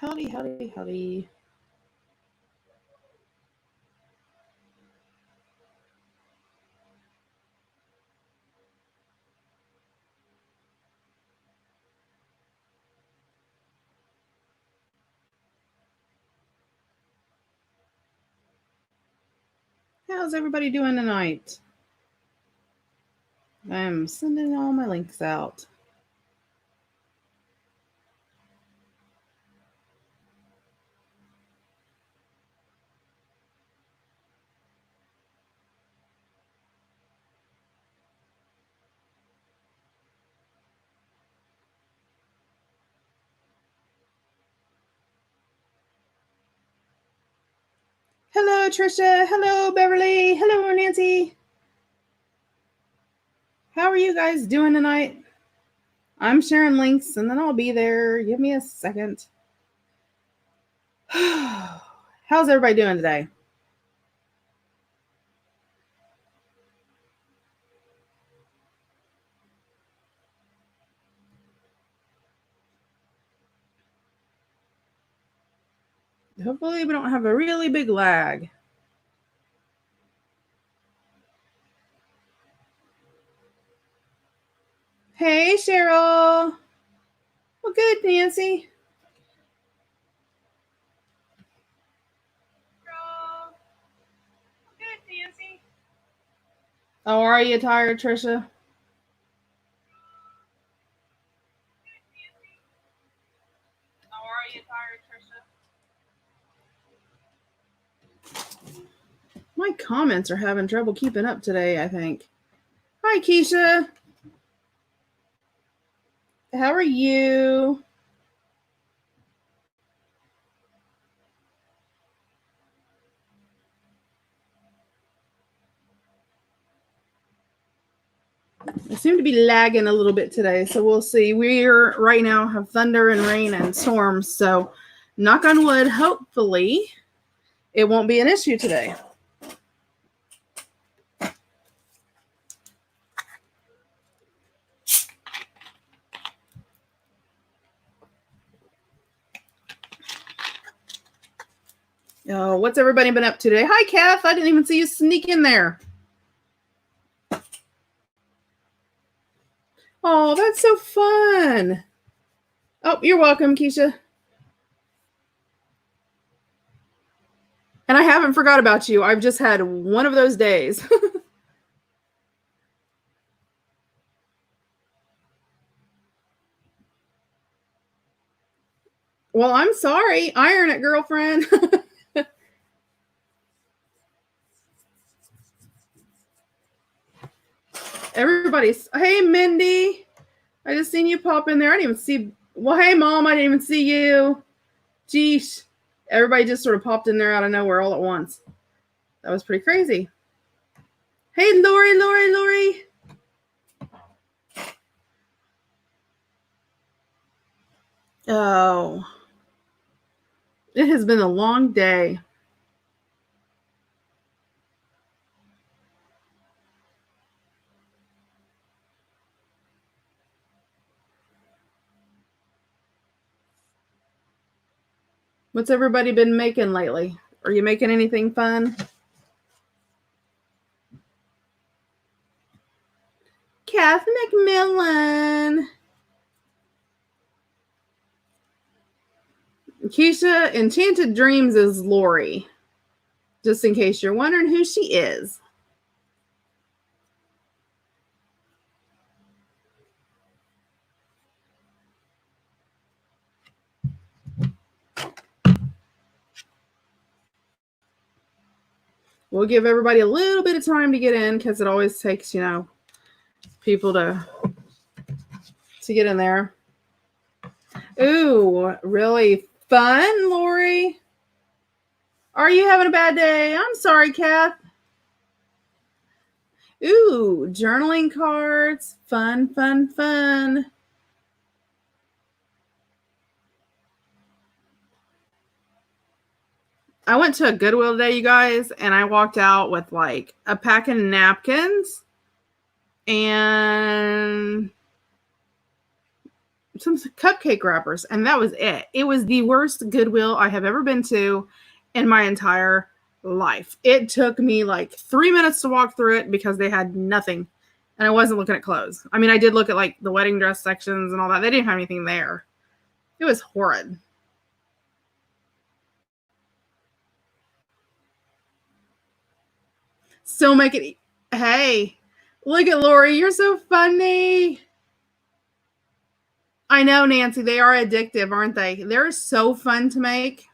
Howdy, howdy, howdy. How's everybody doing tonight? I'm sending all my links out. Hello, Trisha. Hello, Beverly. Hello, Nancy. How are you guys doing tonight? I'm sharing links and then I'll be there. Give me a second. How's everybody doing today? Hopefully we don't have a really big lag. Hey, Cheryl. Well, good, Nancy. Oh, are you tired, Trisha? My comments are having trouble keeping up today, I think. Hi, Keisha. How are you? I seem to be lagging a little bit today, so we'll see. We're right now have thunder and rain and storms, so knock on wood, hopefully it won't be an issue today. Oh, what's everybody been up to today? Hi, Kath. I didn't even see you sneak in there. Oh, that's so fun. Oh, you're welcome, Keisha. And I haven't forgot about you. I've just had one of those days. Well, I'm sorry. Iron it, girlfriend. Everybody's, hey, Mindy. I just seen you pop in there. I didn't even see, well, hey, Mom, I didn't even see you. Geesh. Everybody just sort of popped in there out of nowhere all at once. That was pretty crazy. Hey, Lori. Oh. It has been a long day. What's everybody been making lately? Are you making anything fun? Kath McMillan. Keisha, Enchanted Dreams is Lori. Just in case you're wondering who she is. We'll give everybody a little bit of time to get in because it always takes, people to get in there. Ooh, really fun, Lori. Are you having a bad day? I'm sorry, Kath. Ooh, journaling cards. Fun. I went to a Goodwill today, you guys, and I walked out with like a pack of napkins and some cupcake wrappers, and that was it. It was the worst Goodwill I have ever been to in my entire life. It took me like 3 minutes to walk through it because they had nothing, and I wasn't looking at clothes. I mean, I did look at like the wedding dress sections and all that. They didn't have anything there. It was horrid. So make it. Hey, look at Lori. You're so funny. I know, Nancy. They are addictive, aren't they? They're so fun to make.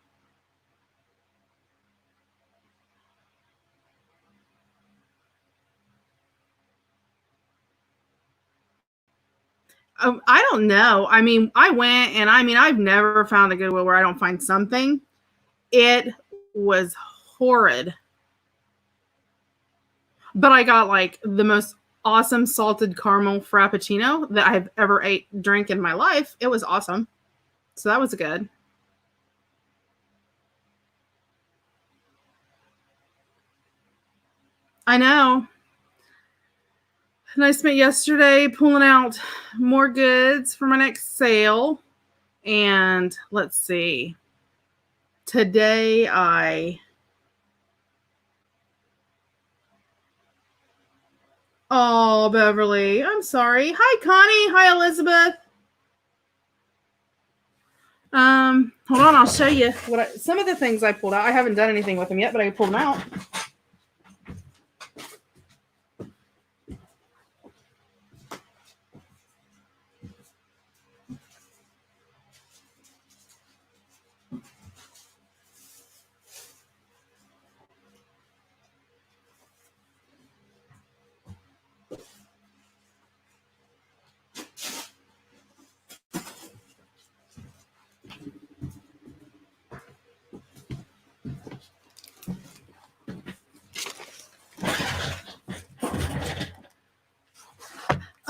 I don't know. I mean, I went and I mean, I've never found a Goodwill where I don't find something. It was horrid. But I got like the most awesome salted caramel frappuccino that I've ever drank in my life. It was awesome. So that was good. I know. And I spent yesterday pulling out more goods for my next sale. And let's see. Today Oh, Beverly, I'm sorry. Hi, Connie. Hi, Elizabeth. Hold on, I'll show you some of the things I pulled out. I haven't done anything with them yet, but I pulled them out.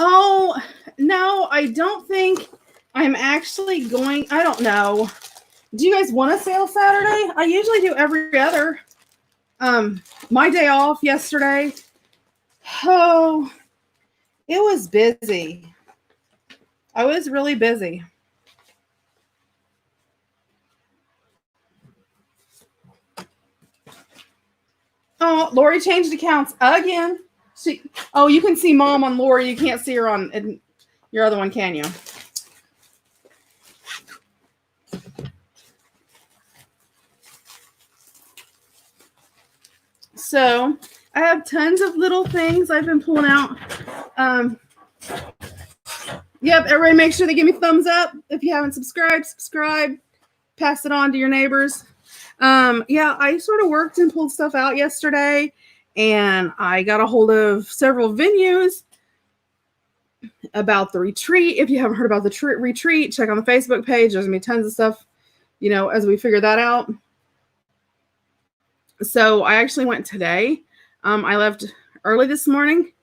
Oh, no, I don't think I'm actually going. I don't know. Do you guys want a sale Saturday? I usually do every other. My day off yesterday. Oh, it was busy. I was really busy. Oh, Lori changed accounts again. You can see Mom on Lori. You can't see her on your other one, can you? So I have tons of little things I've been pulling out. Yep, everybody make sure they give me thumbs up. If you haven't subscribed, subscribe. Pass it on to your neighbors. Yeah, I sort of worked and pulled stuff out yesterday, and I got a hold of several venues about the retreat. If you haven't heard about the retreat, check on the Facebook page. There's going to be tons of stuff, as we figure that out. So I actually went today. I left early this morning,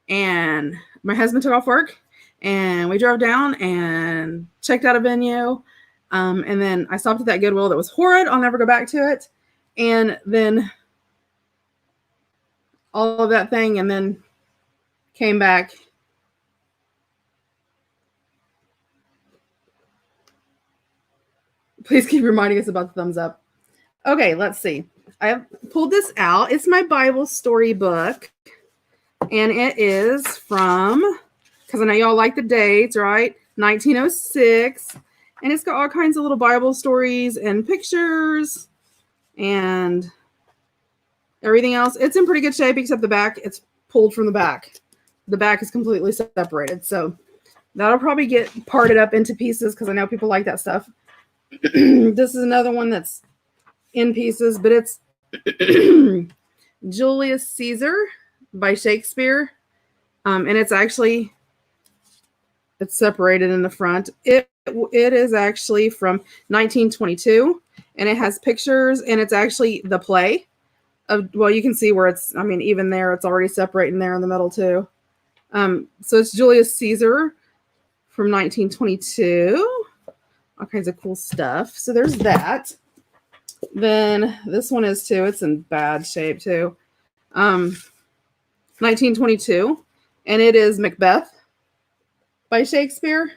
and my husband took off work, and we drove down and checked out a venue. And then I stopped at that Goodwill that was horrid. I'll never go back to it. And then all of that thing, and then came back. Please keep reminding us about the thumbs up. Okay, let's see. I have pulled this out. It's my Bible story book. And it is from, because I know y'all like the dates, right? 1906. And it's got all kinds of little Bible stories and pictures and everything else. It's in pretty good shape, except the back. It's pulled from the back. The back is completely separated. So that'll probably get parted up into pieces because I know people like that stuff. This is another one that's in pieces, but it's Julius Caesar by Shakespeare. And it's separated in the front. It is actually from 1922, and it has pictures, and it's actually the play of, well, you can see where it's, I mean, even there, it's already separating there in the middle too. So it's Julius Caesar from 1922. All kinds of cool stuff. So there's that. Then this one is too. It's in bad shape too. 1922, and it is Macbeth by Shakespeare.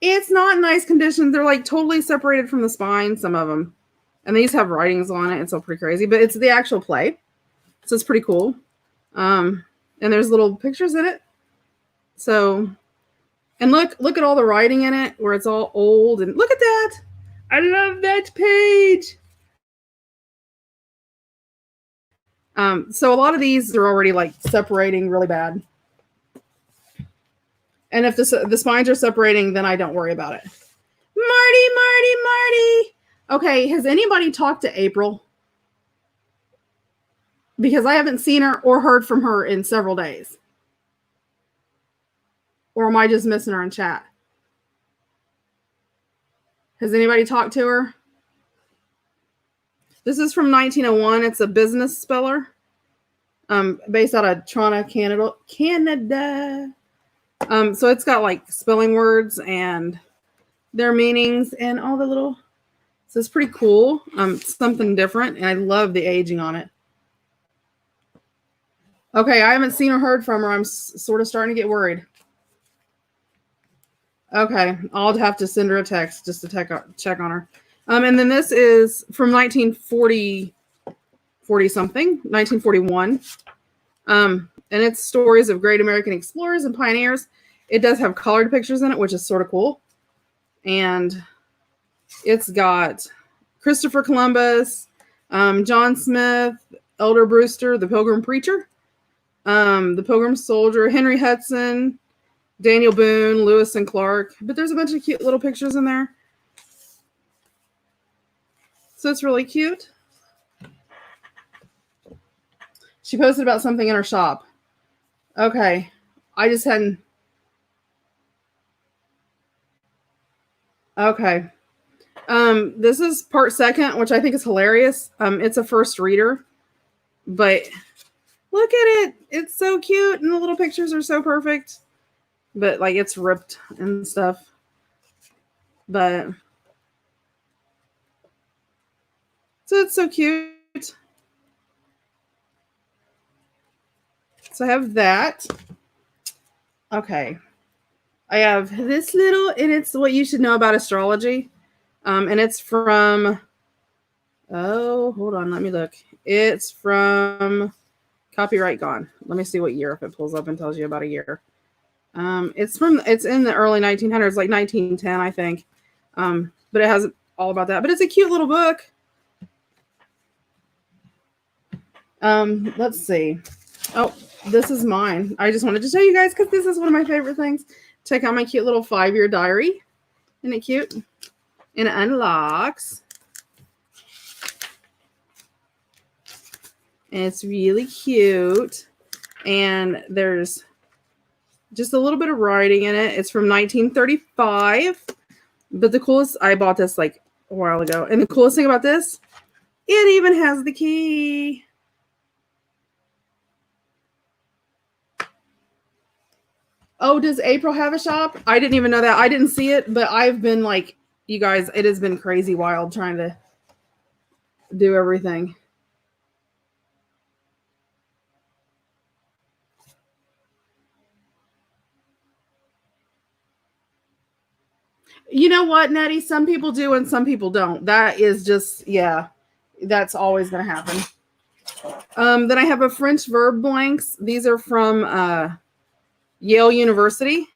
It's not in nice condition. They're like totally separated from the spine, some of them. And these have writings on it. It's all pretty crazy, but it's the actual play. So it's pretty cool. And there's little pictures in it. So, and look at all the writing in it where it's all old. And look at that. I love that page. So a lot of these are already like separating really bad. And if the spines are separating, then I don't worry about it. Marty. Okay, has anybody talked to April? Because I haven't seen her or heard from her in several days. Or am I just missing her in chat? Has anybody talked to her? This is from 1901. It's a business speller. Based out of Toronto, Canada. So it's got like spelling words and their meanings and all the little. So it's pretty cool. Something different, and I love the aging on it. Okay, I haven't seen or heard from her. I'm sort of starting to get worried. Okay, I'll have to send her a text just to check on her. And then this is from 1940 something, 1941. And it's stories of great American explorers and pioneers. It does have colored pictures in it, which is sort of cool. And it's got Christopher Columbus, John Smith, Elder Brewster, the Pilgrim Preacher, the Pilgrim Soldier, Henry Hudson, Daniel Boone, Lewis and Clark. But there's a bunch of cute little pictures in there. So it's really cute. She posted about something in her shop. Okay. I just hadn't. Okay. This is part second, which I think is hilarious. It's a first reader, but look at it. It's so cute. And the little pictures are so perfect, but like it's ripped and stuff. But so it's so cute. So I have that. Okay. I have this little, and it's what you should know about astrology. And it's from, hold on, let me look. It's from Copyright Gone. Let me see what year, if it pulls up and tells you about a year. It's in the early 1900s, like 1910, I think. But it has all about that. But it's a cute little book. Let's see. Oh, this is mine. I just wanted to show you guys because this is one of my favorite things. Check out my cute little 5-year diary. Isn't it cute? And it unlocks. And it's really cute. And there's just a little bit of writing in it. It's from 1935. But the coolest, I bought this like a while ago. And the coolest thing about this, it even has the key. Oh, does April have a shop? I didn't even know that. I didn't see it, but I've been like, you guys, it has been crazy wild trying to do everything. You know what, Nettie? Some people do and some people don't. That is just, yeah, that's always going to happen. Then I have a French verb blanks. These are from Yale University.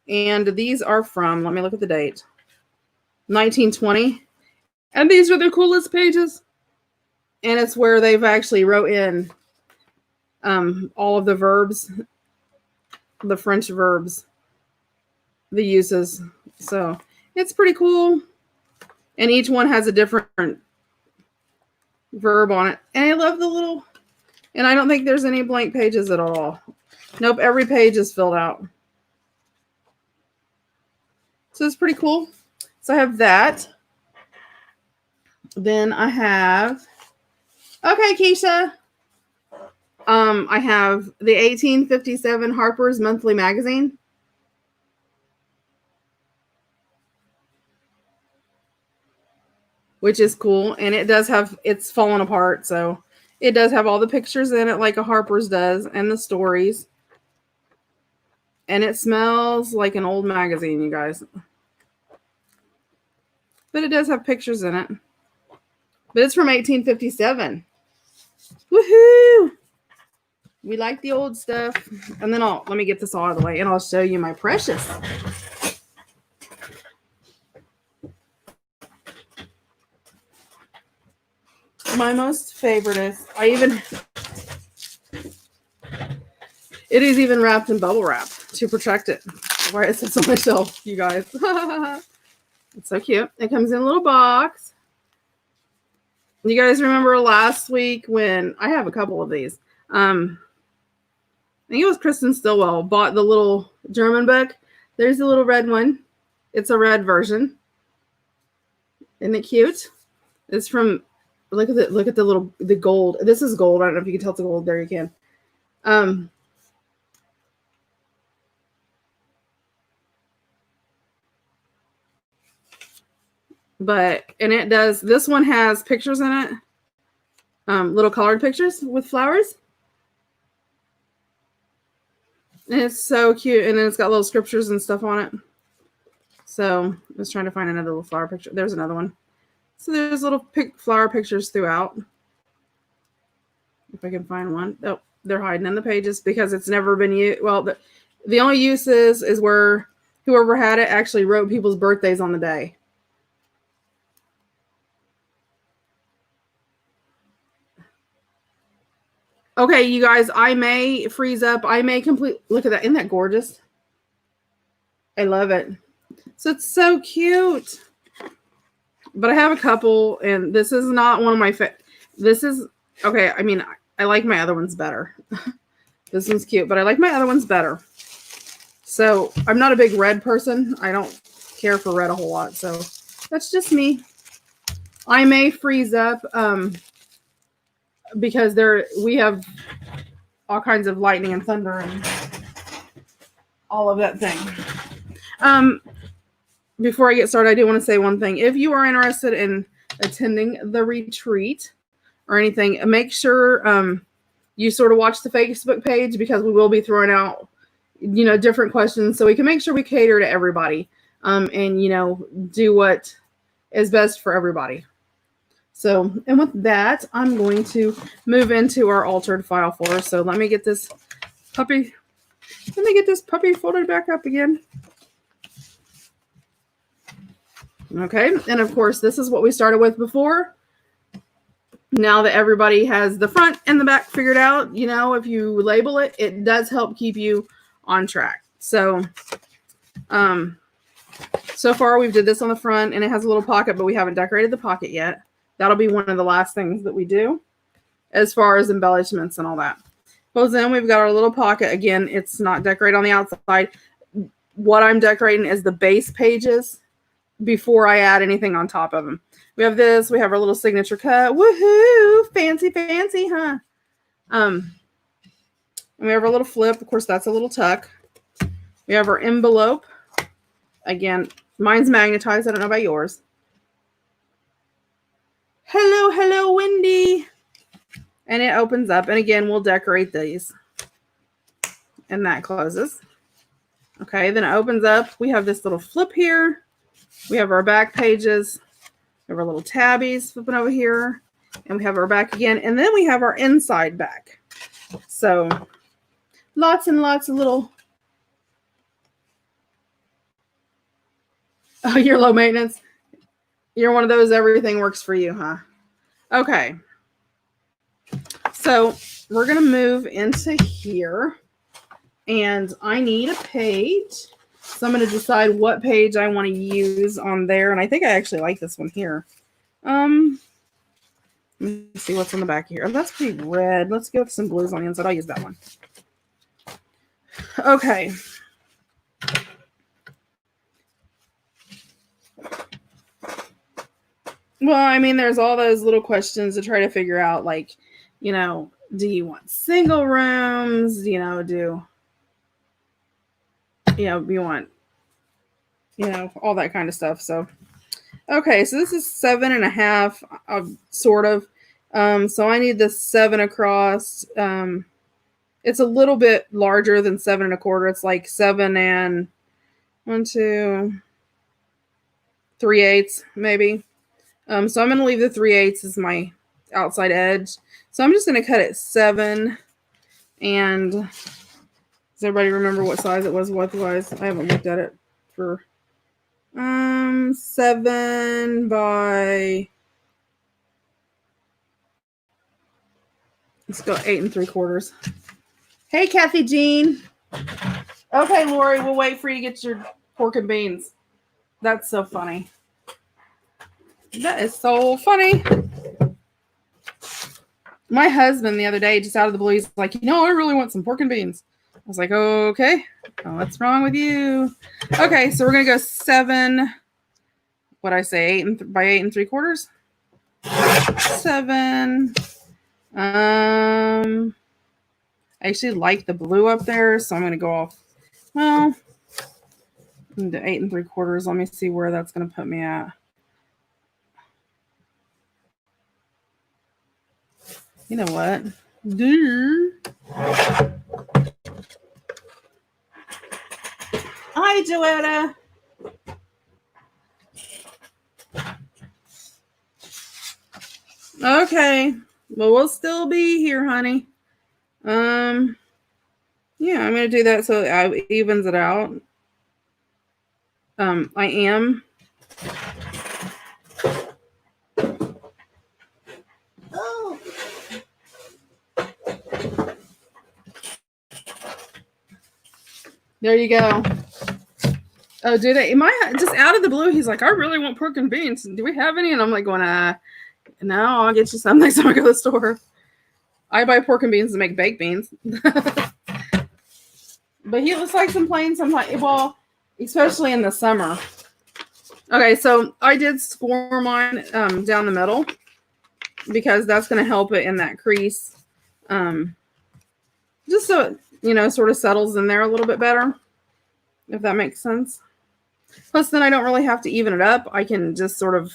And these are from, let me look at the date, 1920. And these are the coolest pages. And it's where they've actually wrote in all of the verbs, the French verbs, the uses. So it's pretty cool. And each one has a different verb on it. And I love the little, and I don't think there's any blank pages at all. Nope, every page is filled out. So it's pretty cool. So I have that. Then I have, okay, Keisha. I have the 1857 Harper's Monthly Magazine. Which is cool. And it does have, it's fallen apart. So it does have all the pictures in it like a Harper's does and the stories. And it smells like an old magazine, you guys. But it does have pictures in it. But it's from 1857. Woohoo! We like the old stuff. And then let me get this all out of the way and I'll show you my precious. My most favorite is, it is even wrapped in bubble wrap to protect it. Where it sits on my shelf, you guys. It's so cute. It comes in a little box. You guys remember last week when I have a couple of these. I think it was Kristen Stillwell bought the little German book. There's the little red one. It's a red version. Isn't it cute? It's from, look at the gold. This is gold. I don't know if you can tell it's gold. There you can. And it does, this one has pictures in it. Little colored pictures with flowers. And it's so cute. And then it's got little scriptures and stuff on it. So I was trying to find another little flower picture. There's another one. So there's little flower pictures throughout. If I can find one. Oh, they're hiding in the pages because it's never been used. Well, the only use is where whoever had it actually wrote people's birthdays on the day. Okay, you guys, I may freeze up. I may look at that. Isn't that gorgeous? I love it. So it's so cute. But I have a couple, and this is not one of my this is, okay, I mean, I like my other ones better. This one's cute, but I like my other ones better. So I'm not a big red person. I don't care for red a whole lot. So that's just me. I may freeze up because we have all kinds of lightning and thunder and all of that thing. Before I get started, I do want to say one thing. If you are interested in attending the retreat or anything, make sure you sort of watch the Facebook page because we will be throwing out, different questions so we can make sure we cater to everybody and, do what is best for everybody. So, and with that, I'm going to move into our altered file folder. So let me get this puppy folded back up again. Okay, and of course, this is what we started with before. Now that everybody has the front and the back figured out, if you label it, it does help keep you on track. So, so far we've did this on the front, and it has a little pocket, but we haven't decorated the pocket yet. That'll be one of the last things that we do as far as embellishments and all that. Well, then we've got our little pocket. Again, it's not decorated on the outside. What I'm decorating is the base pages before I add anything on top of them. We have this. We have our little signature cut. Woohoo! Fancy, fancy, huh? And we have our little flip. Of course, that's a little tuck. We have our envelope. Again, mine's magnetized. I don't know about yours. Hello, hello, Wendy. And it opens up. And again, we'll decorate these. And that closes. Okay, then it opens up. We have this little flip here. We have our back pages. We have our little tabbies flipping over here. And we have our back again. And then we have our inside back. So lots and lots of little. Oh, you're low maintenance. You're one of those everything works for you, huh? Okay. So we're going to move into here. And I need a page. So I'm going to decide what page I want to use on there. And I think I actually like this one here. Let me see what's on the back here. Oh, that's pretty red. Let's go with some blues on the inside. I'll use that one. Okay. Well, I mean, there's all those little questions to try to figure out, like, do you want single rooms? Do you want, all that kind of stuff. So, okay, so this is 7.5, sort of. So I need this 7 across. It's a little bit larger than 7 1/4. It's like 7 and 1, 2, 3/8 maybe. So I'm going to leave the 3/8 as my outside edge. So I'm just going to cut it 7. And does everybody remember what size it was width-wise? I haven't looked at it for 7 by, let's go 8 3/4. Hey, Kathy Jean. Okay, Lori, we'll wait for you to get your pork and beans. That's so funny. That is so funny. My husband the other day, just out of the blue, he's like, I really want some pork and beans. I was like, okay. Oh, what's wrong with you? Okay, so we're going to go 7. What'd I say? 8 by 8 3/4? 7. I actually like the blue up there, so I'm going to go off. Well, into 8 3/4. Let me see where that's going to put me at. You know what? Hi, Joetta. Okay. Well, we'll still be here, honey. Yeah, I'm going to do that so it evens it out. I am. Oh. There you go. Oh, dude, am I just out of the blue? He's like, I really want pork and beans. Do we have any? And I'm like going, no, I'll get you some next time I go to the store. I buy pork and beans to make baked beans. But he looks like some plain sometimes. Well, especially in the summer. Okay, so I did score mine down the middle because that's going to help it in that crease. Just so it, sort of settles in there a little bit better, if that makes sense. Plus, then I don't really have to even it up. I can just sort of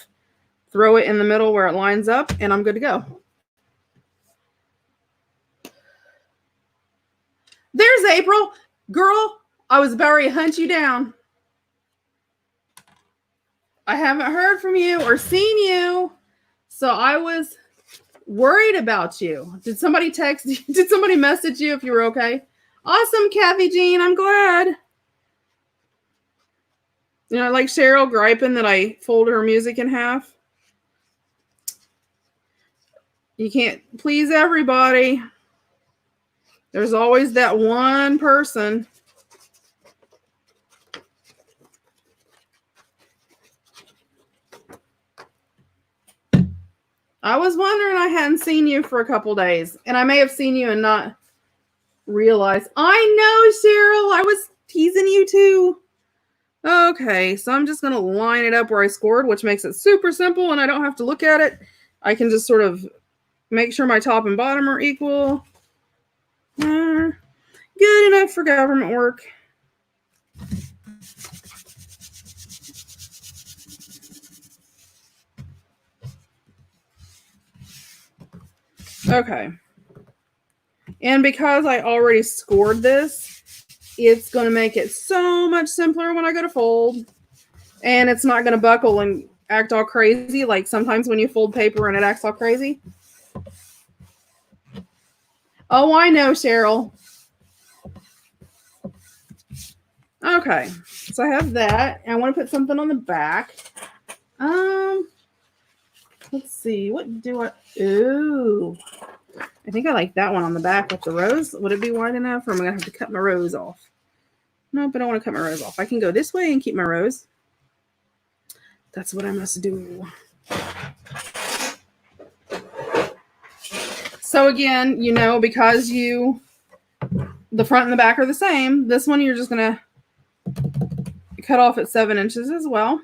throw it in the middle where it lines up, and I'm good to go. There's April. Girl, I was about to hunt you down. I haven't heard from you or seen you, so I was worried about you. Did somebody text you? Did somebody message you if you were okay? Awesome, Kathy Jean. I'm glad. Like Cheryl griping that I fold her music in half. You can't please everybody. There's always that one person. I was wondering, I hadn't seen you for a couple days, and I may have seen you and not realized. I know, Cheryl. I was teasing you too. Okay, so I'm just going to line it up where I scored, which makes it super simple, and I don't have to look at it. I can just sort of make sure my top and bottom are equal. Good enough for government work. Okay. And because I already scored this, it's going to make it so much simpler when I go to fold. And it's not going to buckle and act all crazy like sometimes when you fold paper and it acts all crazy. Oh, I know, Cheryl. Okay, so I have that. I want to put something on the back. Let's see. What do I... Ooh. I think I like that one on the back with the rose. Would it be wide enough, or am I going to have to cut my rose off? Nope, I don't want to cut my rose off. I can go this way and keep my rose. That's what I must do. So again, because the front and the back are the same, this one you're just going to cut off at 7 inches as well.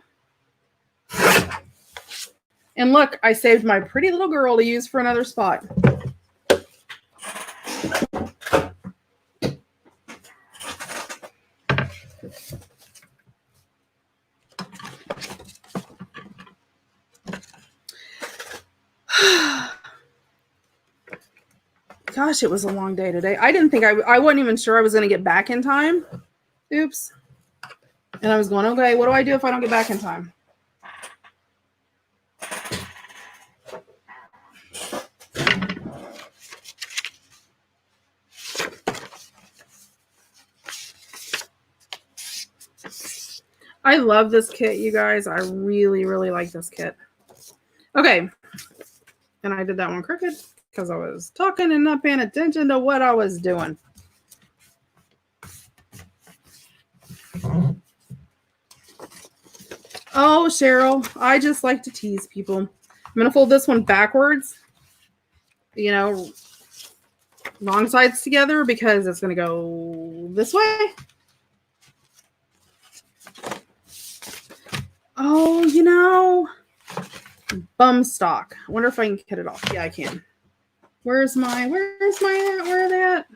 And look, I saved my pretty little girl to use for another spot. Gosh, it was a long day today. I didn't think I wasn't even sure I was going to get back in time. Oops. And I was going, okay, what do I do if I don't get back in time? I love this kit, you guys. I really, really like this kit. Okay. And I did that one crooked because I was talking and not paying attention to what I was doing. Oh, Cheryl, I just like to tease people. I'm going to fold this one backwards, you know, wrong sides together because it's going to go this way. Oh, you know, bum stock. I wonder if I can cut it off. Yeah, I can. Where's my, where are they at?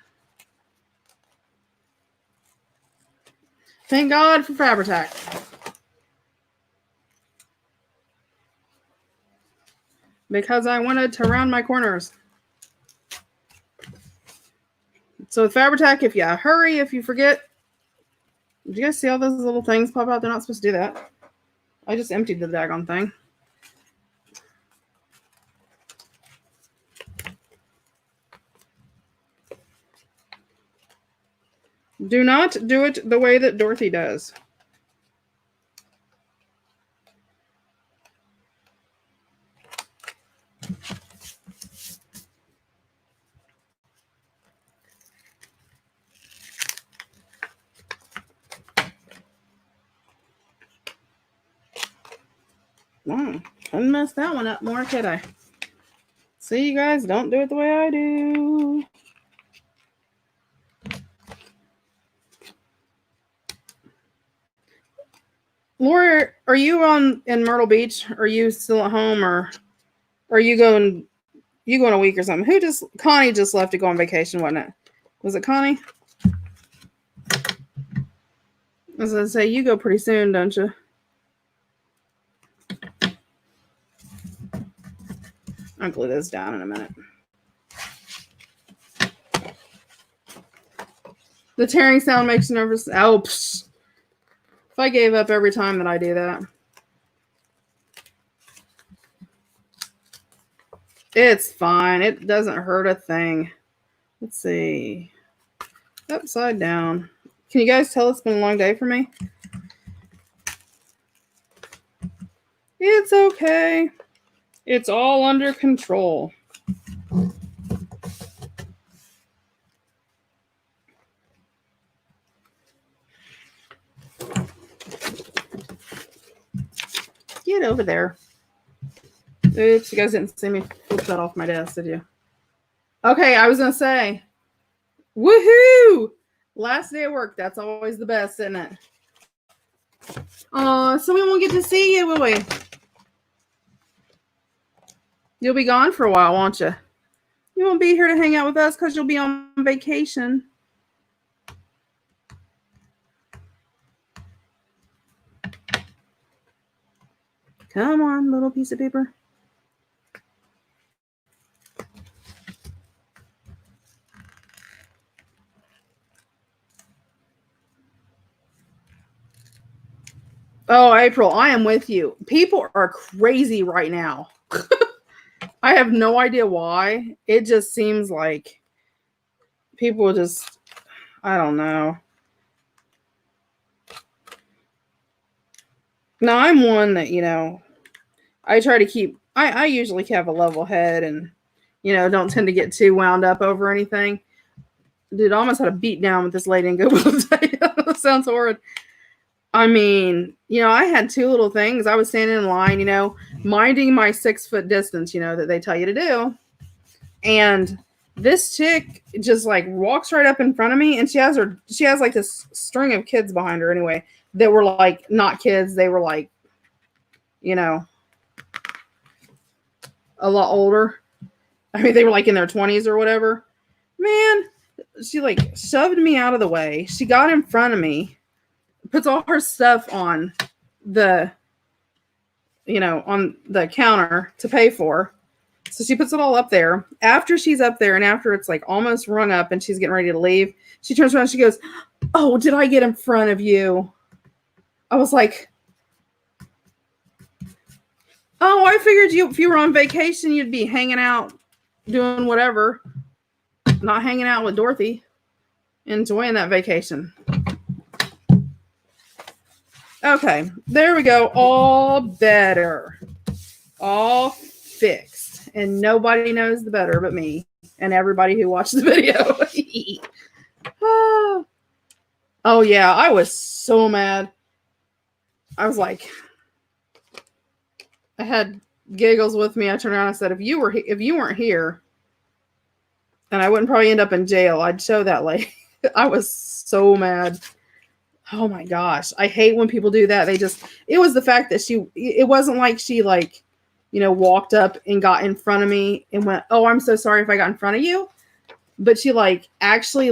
Thank God for Fabri-Tac. Because I wanted to round my corners. So with Fabri-Tac, if you hurry, if you forget, did you guys see all those little things pop out? They're not supposed to do that. I just emptied the daggone thing. Do not do it the way that Dorothy does. Wow, couldn't mess that one up more, could I? See, you guys, don't do it the way I do. Laura, are you in Myrtle Beach? Are you still at home, or are you going a week or something? Connie just left to go on vacation, wasn't it? Was it Connie? I was going to say, you go pretty soon, don't you? I'll glue this down in a minute. The tearing sound makes you nervous. Oh, psh. If I gave up every time that I do that. It's fine. It doesn't hurt a thing. Let's see. Upside down. Can you guys tell it's been a long day for me? It's okay. It's all under control. Get over there. Oops, you guys didn't see me flip that off my desk, did you? Okay, I was going to say, woohoo! Last day of work. That's always the best, isn't it? So we won't get to see you, will we? You'll be gone for a while, won't you? You won't be here to hang out with us because you'll be on vacation. Come on, little piece of paper. Oh, April, I am with you. People are crazy right now. I have no idea why. It just seems like people just, I don't know. Now, I'm one that, I try to keep, I usually have a level head and, don't tend to get too wound up over anything. Dude, I almost had a beat down with this lady and go, that sounds horrid. I mean, I had two little things. I was standing in line, minding my 6 foot distance, that they tell you to do. And this chick just like walks right up in front of me, and she has like this string of kids behind her anyway, that were like not kids. They were like, a lot older. I mean, they were like in their 20s or whatever. Man, she like shoved me out of the way. She got in front of me, puts all her stuff on the counter to pay for. So she puts it all up there. After she's up there and after it's like almost rung up and she's getting ready to leave, she turns around and she goes, "Oh, did I get in front of you?" I was like, "Oh, I figured if you were on vacation, you'd be hanging out, doing whatever, not hanging out with Dorothy, enjoying that vacation." Okay, there we go. All better. All fixed. And nobody knows the better but me and everybody who watched the video. Oh, yeah, I was so mad. I was like, I had giggles with me. I turned around and said, if you weren't here, and I wouldn't probably end up in jail, I'd show that lady. I was so mad. Oh my gosh. I hate when people do that. It was the fact that it wasn't like she walked up and got in front of me and went, oh, I'm so sorry if I got in front of you. But she actually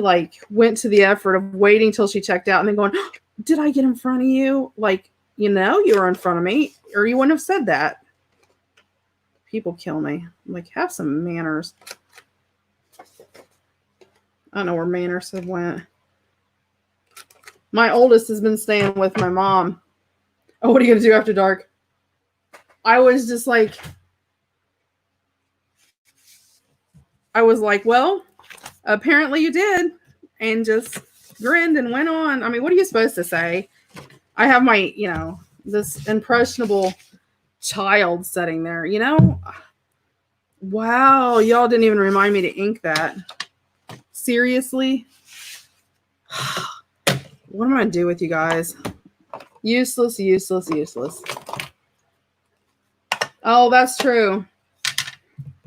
went to the effort of waiting till she checked out and then going, oh, did I get in front of you? You were in front of me or you wouldn't have said that. People kill me. Have some manners. I don't know where manners have went. My oldest has been staying with my mom. Oh, what are you going to do after dark? I was just well, apparently you did. And just grinned and went on. I mean, what are you supposed to say? I have my, this impressionable child sitting there, Wow, y'all didn't even remind me to ink that. Seriously? What am I going to do with you guys? Useless, useless, useless. Oh, that's true.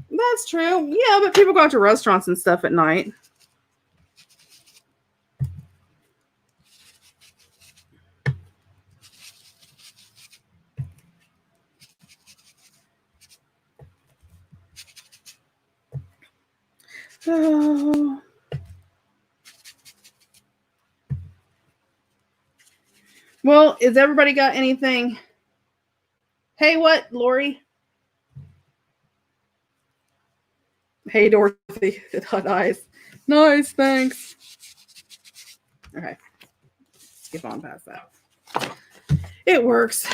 That's true. Yeah, but people go out to restaurants and stuff at night. Oh. Well, has everybody got anything? Hey, what, Lori? Hey, Dorothy. Nice. Nice, thanks. Okay. Skip on past that. It works.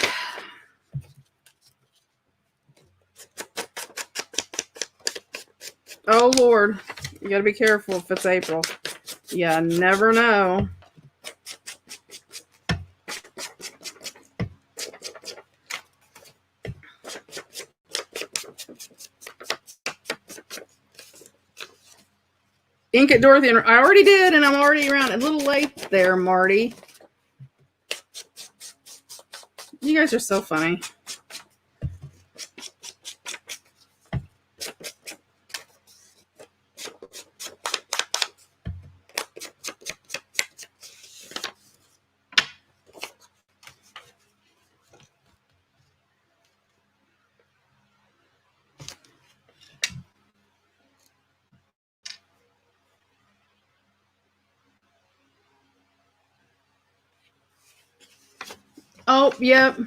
Oh, Lord. You got to be careful if it's April. You never know. Ink it, Dorothy. I already did, and I'm already around. A little late there, Marty. You guys are so funny. Oh, yep.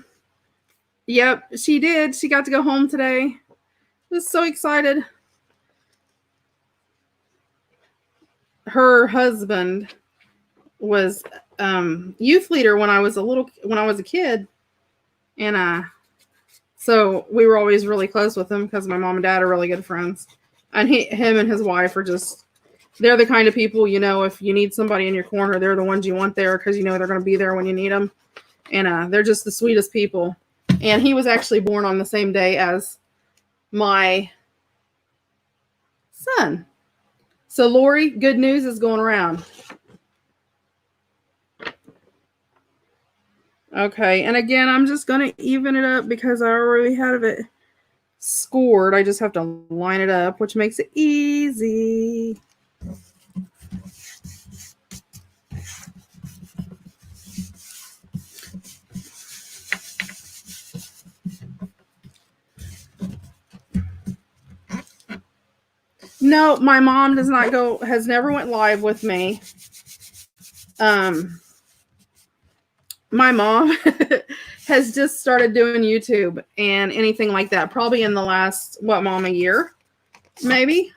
Yep, she did. She got to go home today. I was so excited. Her husband was youth leader when I was a kid. And so we were always really close with him because my mom and dad are really good friends. And him and his wife are they're the kind of people, if you need somebody in your corner, they're the ones you want there because they're going to be there when you need them. And they're just the sweetest people. And he was actually born on the same day as my son. So, Lori, good news is going around. Okay, and again, I'm just going to even it up because I already have it scored. I just have to line it up, which makes it easy. No, my mom has never went live with me. My mom has just started doing YouTube and anything like that, probably in the last, a year? Maybe?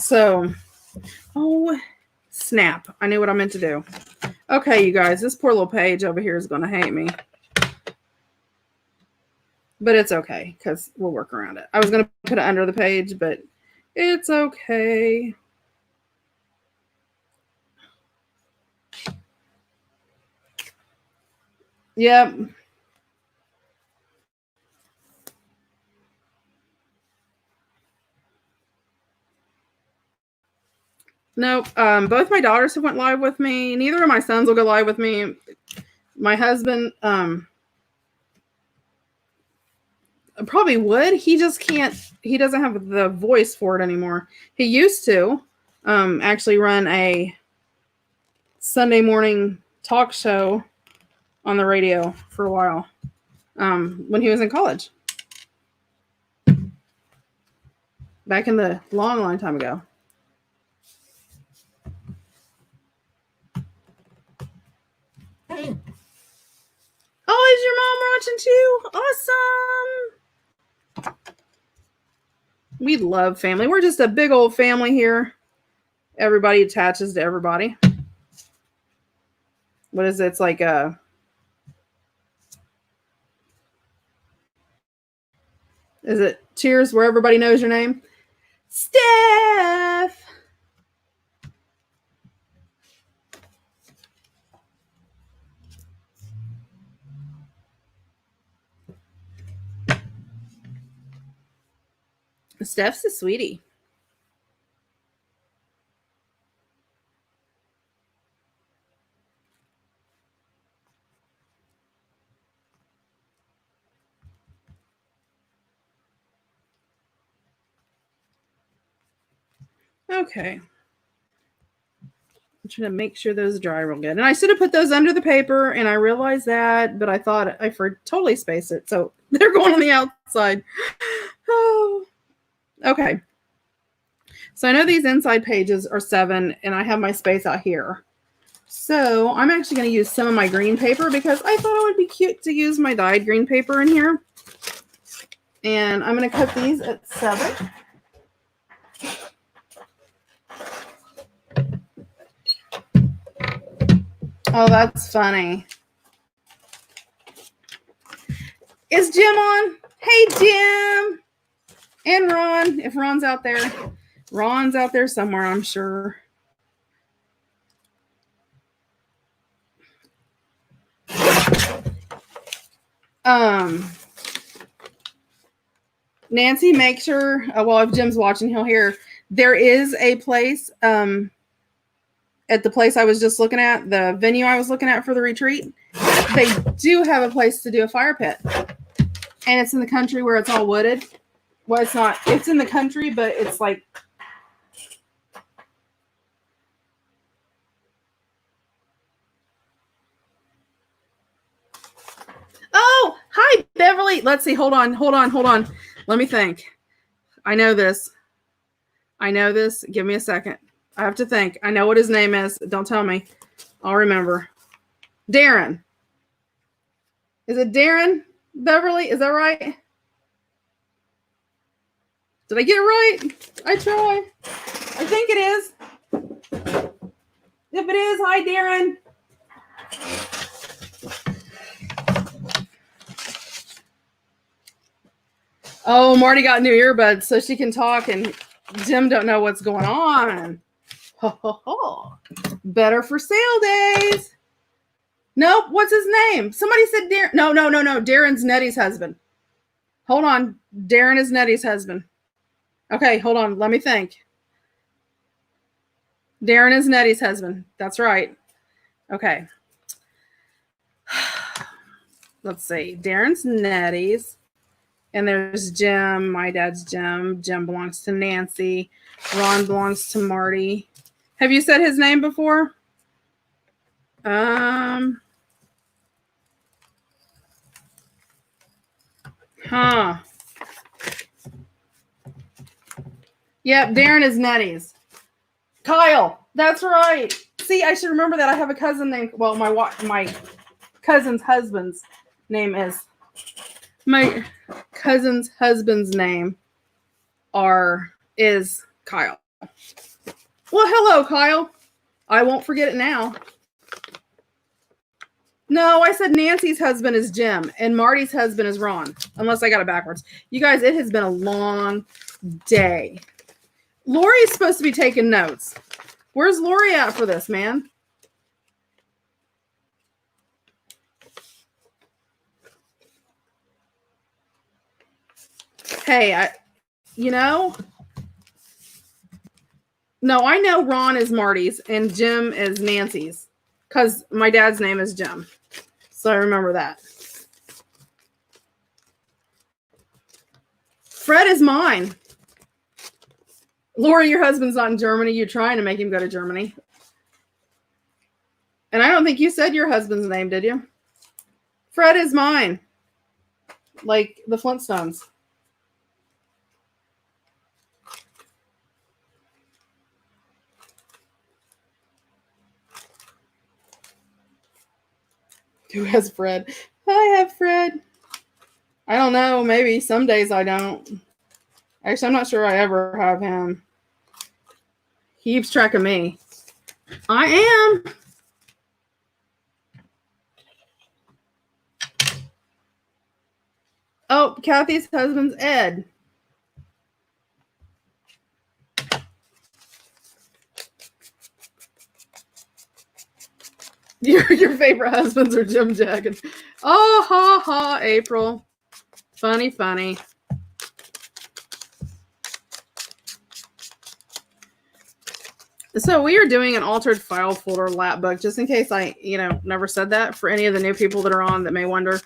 So, oh, snap. I knew what I meant to do. Okay, you guys, this poor little page over here is going to hate me. But it's okay, because we'll work around it. I was going to put it under the page, but it's okay. Yep. Nope. Both my daughters have went live with me. Neither of my sons will go live with me. My husband probably would. He just can't. He doesn't have the voice for it anymore. He used to actually run a Sunday morning talk show on the radio for a while when he was in college. Back in the long, long time ago. Oh, is your mom watching too? Awesome. We love family. We're just a big old family here. Everybody attaches to everybody. What is it? It's like a... Is it Cheers where everybody knows your name? Steph! Steph's a sweetie. Okay. I'm trying to make sure those dry real good. And I should have put those under the paper, and I realized that, but I thought I totally spaced it. So they're going on the outside. Oh. Okay. So I know these inside pages are 7, and I have my space out here. So I'm actually going to use some of my green paper because I thought it would be cute to use my dyed green paper in here. And I'm going to cut these at 7. Oh, that's funny. Is Jim on? Hey, Jim. And Ron, if Ron's out there. Ron's out there somewhere, I'm sure. Nancy, make sure, well, if Jim's watching, he'll hear. There is a place at the place I was just looking at, the venue I was looking at for the retreat. They do have a place to do a fire pit. And it's in the country where it's all wooded. Well, it's not. It's in the country, but it's like... Oh, hi, Beverly. Let's see. Hold on. Let me think. I know this. Give me a second. I have to think. I know what his name is. Don't tell me. I'll remember. Darren. Is it Darren, Beverly? Is that right? Did I get it right? I try. I think it is. If it is, hi, Darren. Oh, Marty got new earbuds so she can talk, and Jim don't know what's going on. Ho, ho, ho. Better for sale days. Nope. What's his name? Somebody said Darren. No. Darren's Nettie's husband. Hold on. Darren is Nettie's husband. Okay, hold on. Let me think. Darren is Nettie's husband. That's right. Okay. Let's see. Darren's Nettie's. And there's Jim. My dad's Jim. Jim belongs to Nancy. Ron belongs to Marty. Have you said his name before? Huh. Yep, Darren is Nettie's. Kyle. That's right. See, I should remember that. I have a cousin named, well, my cousin's husband's name is, my cousin's husband's name is Kyle. Well, hello, Kyle. I won't forget it now. No, I said Nancy's husband is Jim and Marty's husband is Ron, unless I got it backwards. You guys, it has been a long day. Lori's supposed to be taking notes. Where's Lori at for this, man? Hey, no, I know Ron is Marty's and Jim is Nancy's because my dad's name is Jim. So I remember that. Fred is mine. Laura, your husband's not in Germany. You're trying to make him go to Germany. And I don't think you said your husband's name, did you? Fred is mine. Like the Flintstones. Who has Fred? I have Fred. I don't know. Maybe some days I don't. Actually, I'm not sure I ever have him. He keeps track of me. I am. Oh, Kathy's husband's Ed. Your favorite husbands are Jim Jagged. Oh, ha, ha, April. Funny, funny. So we are doing an altered file folder Lapbook, just in case I, never said that for any of the new people that are on that may wonder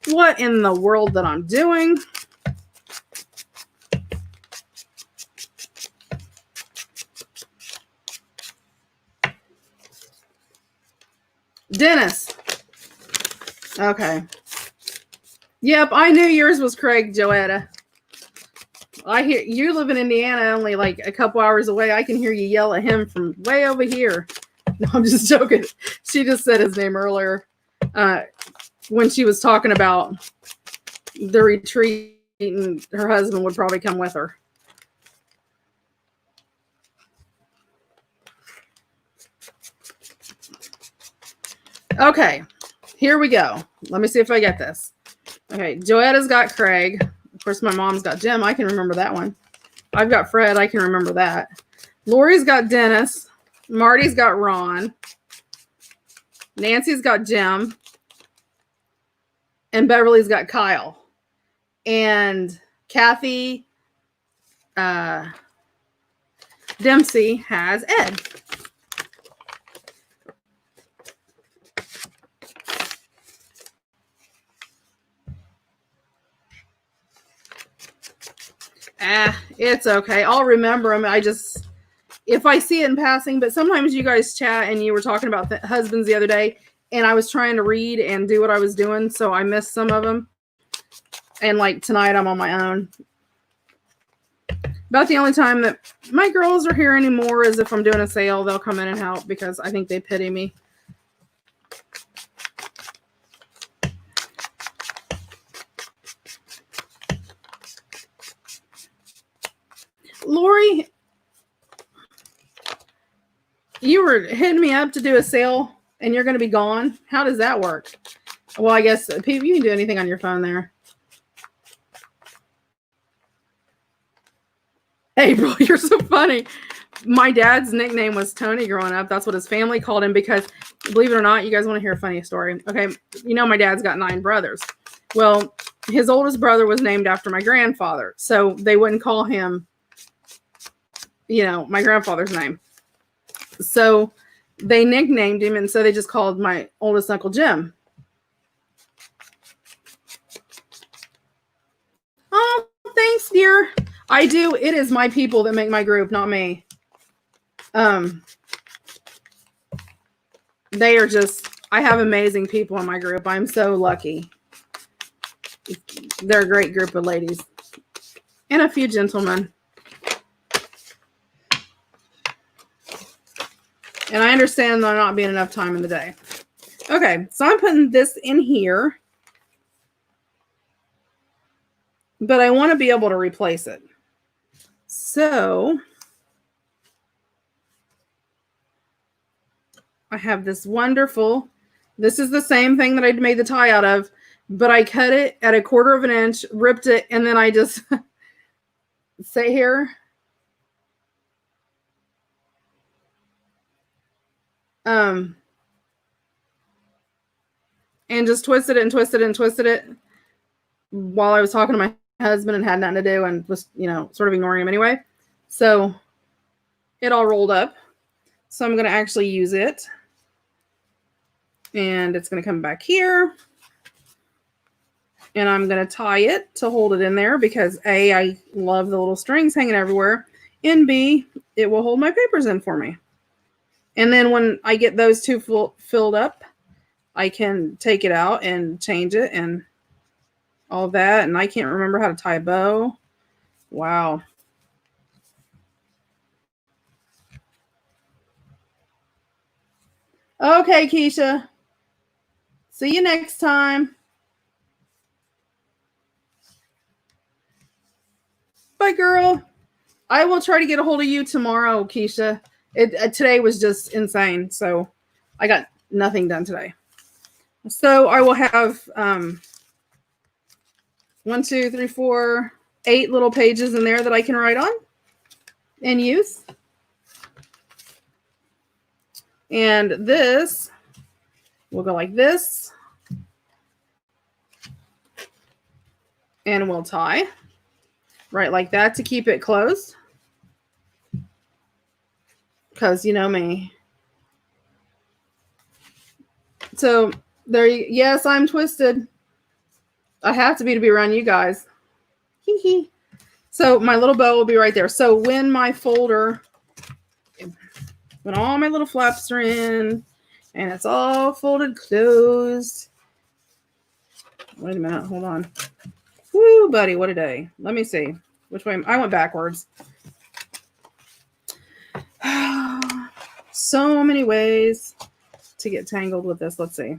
what in the world that I'm doing. Dennis. Okay. Yep, I knew yours was Craig, Joetta. I hear you live in Indiana, only like a couple hours away. I can hear you yell at him from way over here. No, I'm just joking. She just said his name earlier when she was talking about the retreat, and her husband would probably come with her. Okay, here we go. Let me see if I get this. Okay, Joetta's got Craig. Of course, my mom's got Jim. I can remember that one. I've got Fred. I can remember that. Lori's got Dennis. Marty's got Ron. Nancy's got Jim. And Beverly's got Kyle. And Kathy Dempsey has Ed. It's okay. I'll remember them. If I see it in passing, but sometimes you guys chat and you were talking about husbands the other day, and I was trying to read and do what I was doing, so I missed some of them. And like tonight, I'm on my own. About the only time that my girls are here anymore is if I'm doing a sale. They'll come in and help because I think they pity me. Lori, you were hitting me up to do a sale and you're going to be gone. How does that work? Well, I guess you can do anything on your phone there. April, you're so funny. My dad's nickname was Tony growing up. That's what his family called him because, believe it or not, you guys want to hear a funny story. Okay, my dad's got 9 brothers. Well, his oldest brother was named after my grandfather. So they wouldn't call him my grandfather's name. So they nicknamed him, and so they just called my oldest uncle Jim. Oh, thanks, dear. I do. It is my people that make my group, not me. They are I have amazing people in my group. I'm so lucky. They're a great group of ladies. And a few gentlemen. And I understand there not being enough time in the day. Okay, so I'm putting this in here. But I want to be able to replace it. So I have this wonderful, this is the same thing that I made the tie out of, but I cut it at 1/4 of an inch, ripped it, and then I just say here. And just twisted it and twisted it and twisted it while I was talking to my husband and had nothing to do and was, sort of ignoring him anyway. So it all rolled up. So I'm going to actually use it. And it's going to come back here. And I'm going to tie it to hold it in there because A, I love the little strings hanging everywhere. And B, it will hold my papers in for me. And then when I get those two filled up, I can take it out and change it and all that. And I can't remember how to tie a bow. Wow. Okay, Keisha. See you next time. Bye, girl. I will try to get a hold of you tomorrow, Keisha. Today was just insane, so I got nothing done today. So I will have 1, 2, 3, 4, 8 little pages in there that I can write on and use. And this will go like this. And we'll tie right like that to keep it closed. Because you know me. So there yes, I'm twisted. I have to be around you guys. Hee hee. So my little bow will be right there. So when my folder, when all my little flaps are in and it's all folded closed. Wait a minute, hold on. Woo, buddy, what a day. Let me see. Which way? I went backwards. So many ways to get tangled with this. Let's see.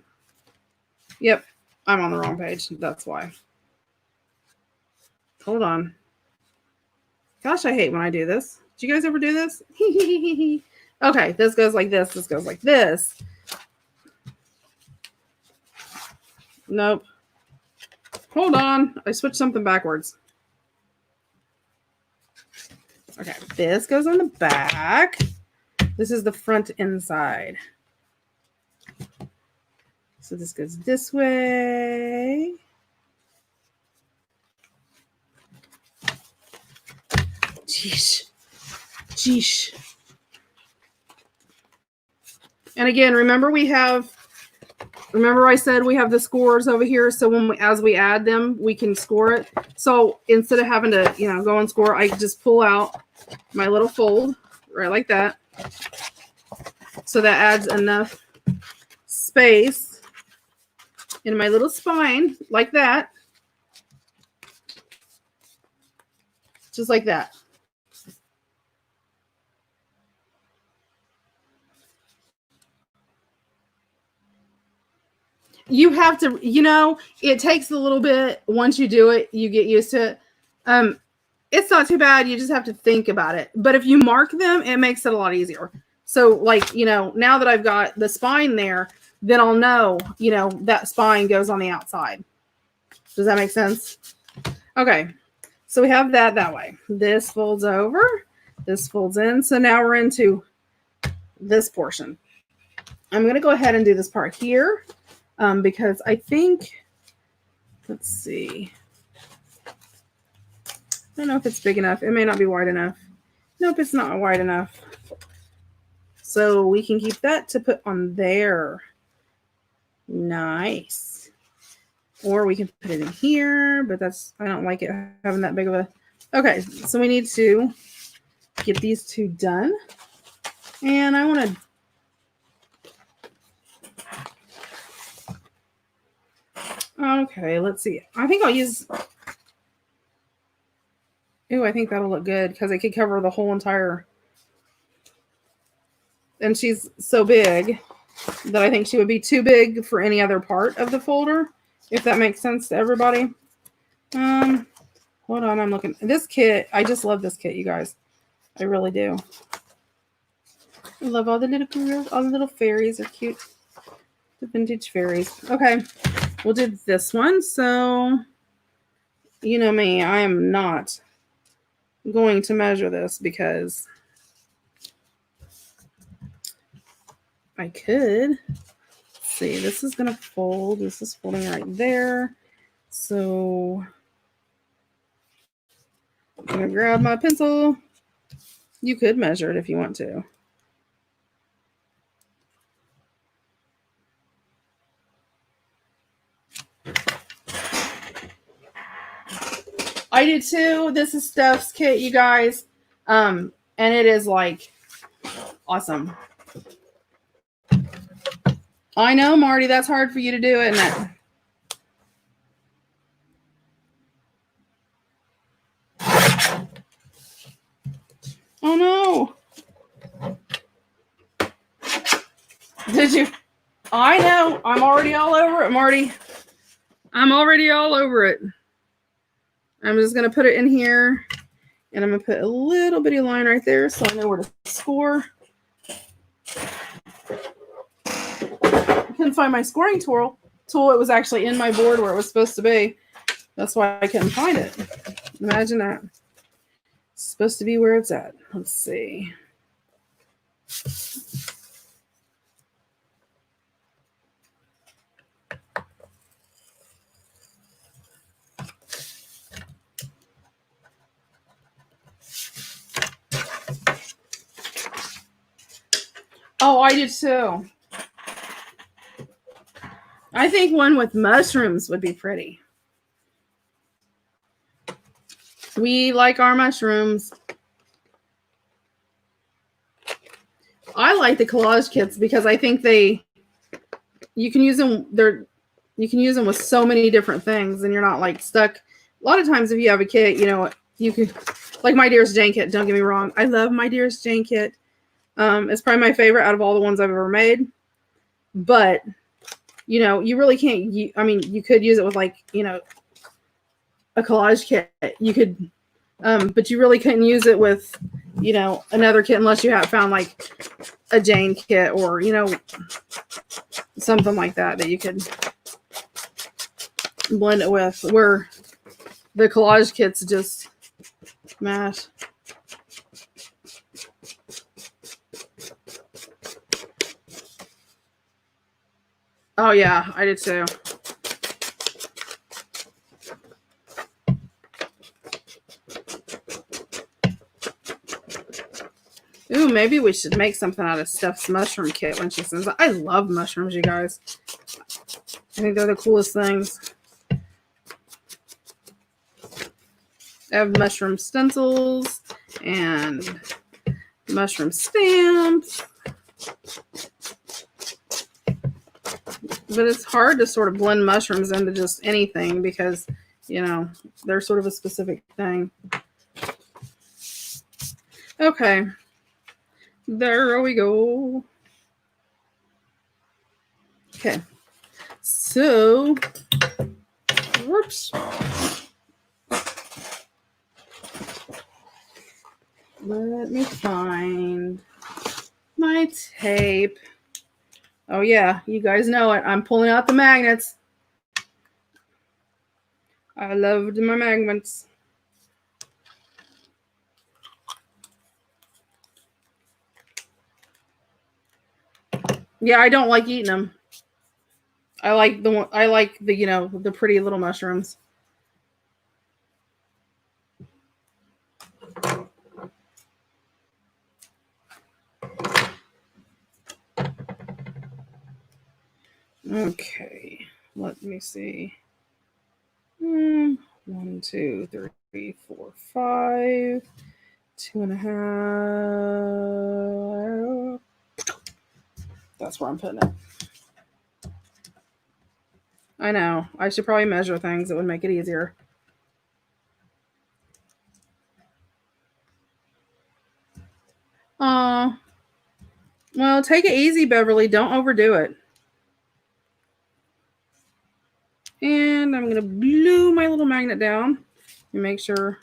Yep, I'm on the wrong page. That's why. Hold on. Gosh, I hate when I do this. Do you guys ever do this? Okay, this goes like this. This goes like this. Nope. Hold on. I switched something backwards. Okay, this goes on the back. This is the front inside. So this goes this way. Jeesh. Jeesh. And again, remember I said we have the scores over here. So as we add them, we can score it. So instead of having to, go and score, I just pull out my little fold right like that. So that adds enough space in my little spine like that. Just like that. You have to, it takes a little bit. Once you do it, you get used to it. It's not too bad. You just have to think about it. But if you mark them, it makes it a lot easier. So like, now that I've got the spine there, then I'll know, that spine goes on the outside. Does that make sense? Okay. So we have that way. This folds over. This folds in. So now we're into this portion. I'm going to go ahead and do this part here. Because I think, let's see. I don't know if it's big enough. It may not be wide enough. Nope, it's not wide enough. So we can keep that to put on there. Nice. Or we can put it in here, but I don't like it having that big of a. Okay, so we need to get these two done. And I want to. Okay, let's see. I think I'll use. Ooh, I think that'll look good because it could cover the whole entire. And she's so big that I think she would be too big for any other part of the folder, if that makes sense to everybody. Hold on, I'm looking. This kit, I just love this kit, you guys. I really do. I love all the little girls. All the little fairies are cute. The vintage fairies. Okay, we'll do this one. So, you know me, I am not going to measure this because I could. Let's see, this is going to fold. This is folding right there. So I'm going to grab my pencil. You could measure it if you want to. I do too. This is Steph's kit, you guys. And it is like awesome. I know, Marty, that's hard for you to do, isn't it? Oh no. Did you? I know. I'm already all over it, Marty. I'm already all over it. I'm just going to put it in here. And I'm going to put a little bitty line right there so I know where to score. I couldn't find my scoring tool. It was actually in my board where it was supposed to be. That's why I couldn't find it. Imagine that. It's supposed to be where it's at. Let's see. Oh, I do too. I think one with mushrooms would be pretty. We like our mushrooms. I like the collage kits because I think you can use them. You can use them with so many different things, and you're not like stuck. A lot of times, if you have a kit, you can, like my Dearest Jane kit. Don't get me wrong, I love my Dearest Jane kit. It's probably my favorite out of all the ones I've ever made. But you really can't. You could use it with like a collage kit. You could, but you really couldn't use it with another kit unless you have found like a Jane kit or something like that you could blend it with, where the collage kits just mash. Oh yeah, I did too. Ooh, maybe we should make something out of Steph's mushroom kit when she sends it. I love mushrooms, you guys. I think they're the coolest things. I have mushroom stencils and mushroom stamps. But it's hard to sort of blend mushrooms into just anything because, they're sort of a specific thing. Okay. There we go. Okay. So, whoops. Let me find my tape. Oh yeah, you guys know it. I'm pulling out the magnets. I loved my magnets. Yeah, I don't like eating them. I like the pretty little mushrooms. Okay, let me see. 1, 2, 3, 4, 5. 2.5. That's where I'm putting it. I know. I should probably measure things. It would make it easier. Well, take it easy, Beverly. Don't overdo it. And I'm going to glue my little magnet down and make sure.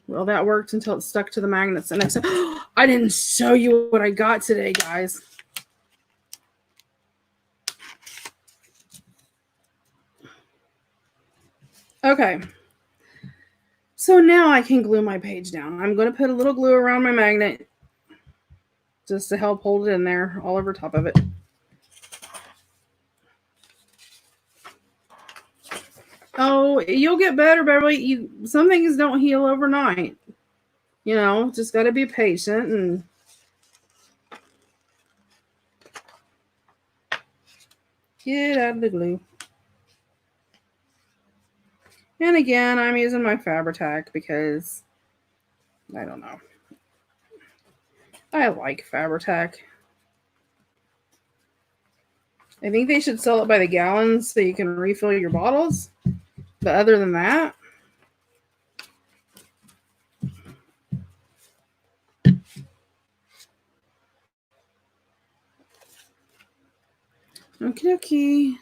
Well, that worked until it stuck to the magnets. And I didn't show you what I got today, guys. Okay. So now I can glue my page down. I'm going to put a little glue around my magnet just to help hold it in there all over top of it. Oh, you'll get better, Beverly. Some things don't heal overnight. You know, just got to be patient and get out of the glue. And again, I'm using my Fabri-Tac because I don't know. I like Fabri-Tac. I think they should sell it by the gallons so you can refill your bottles. But other than that, okie dokie.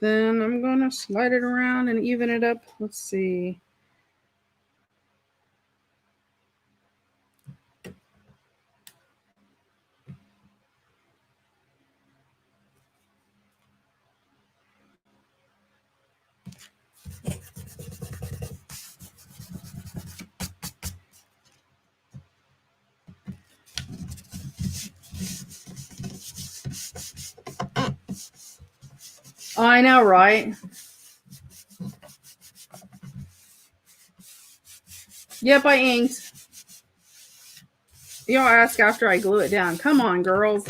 Then I'm going to slide it around and even it up. Let's see. I know, right? Yep, I inked. You'll ask after I glue it down. Come on, girls.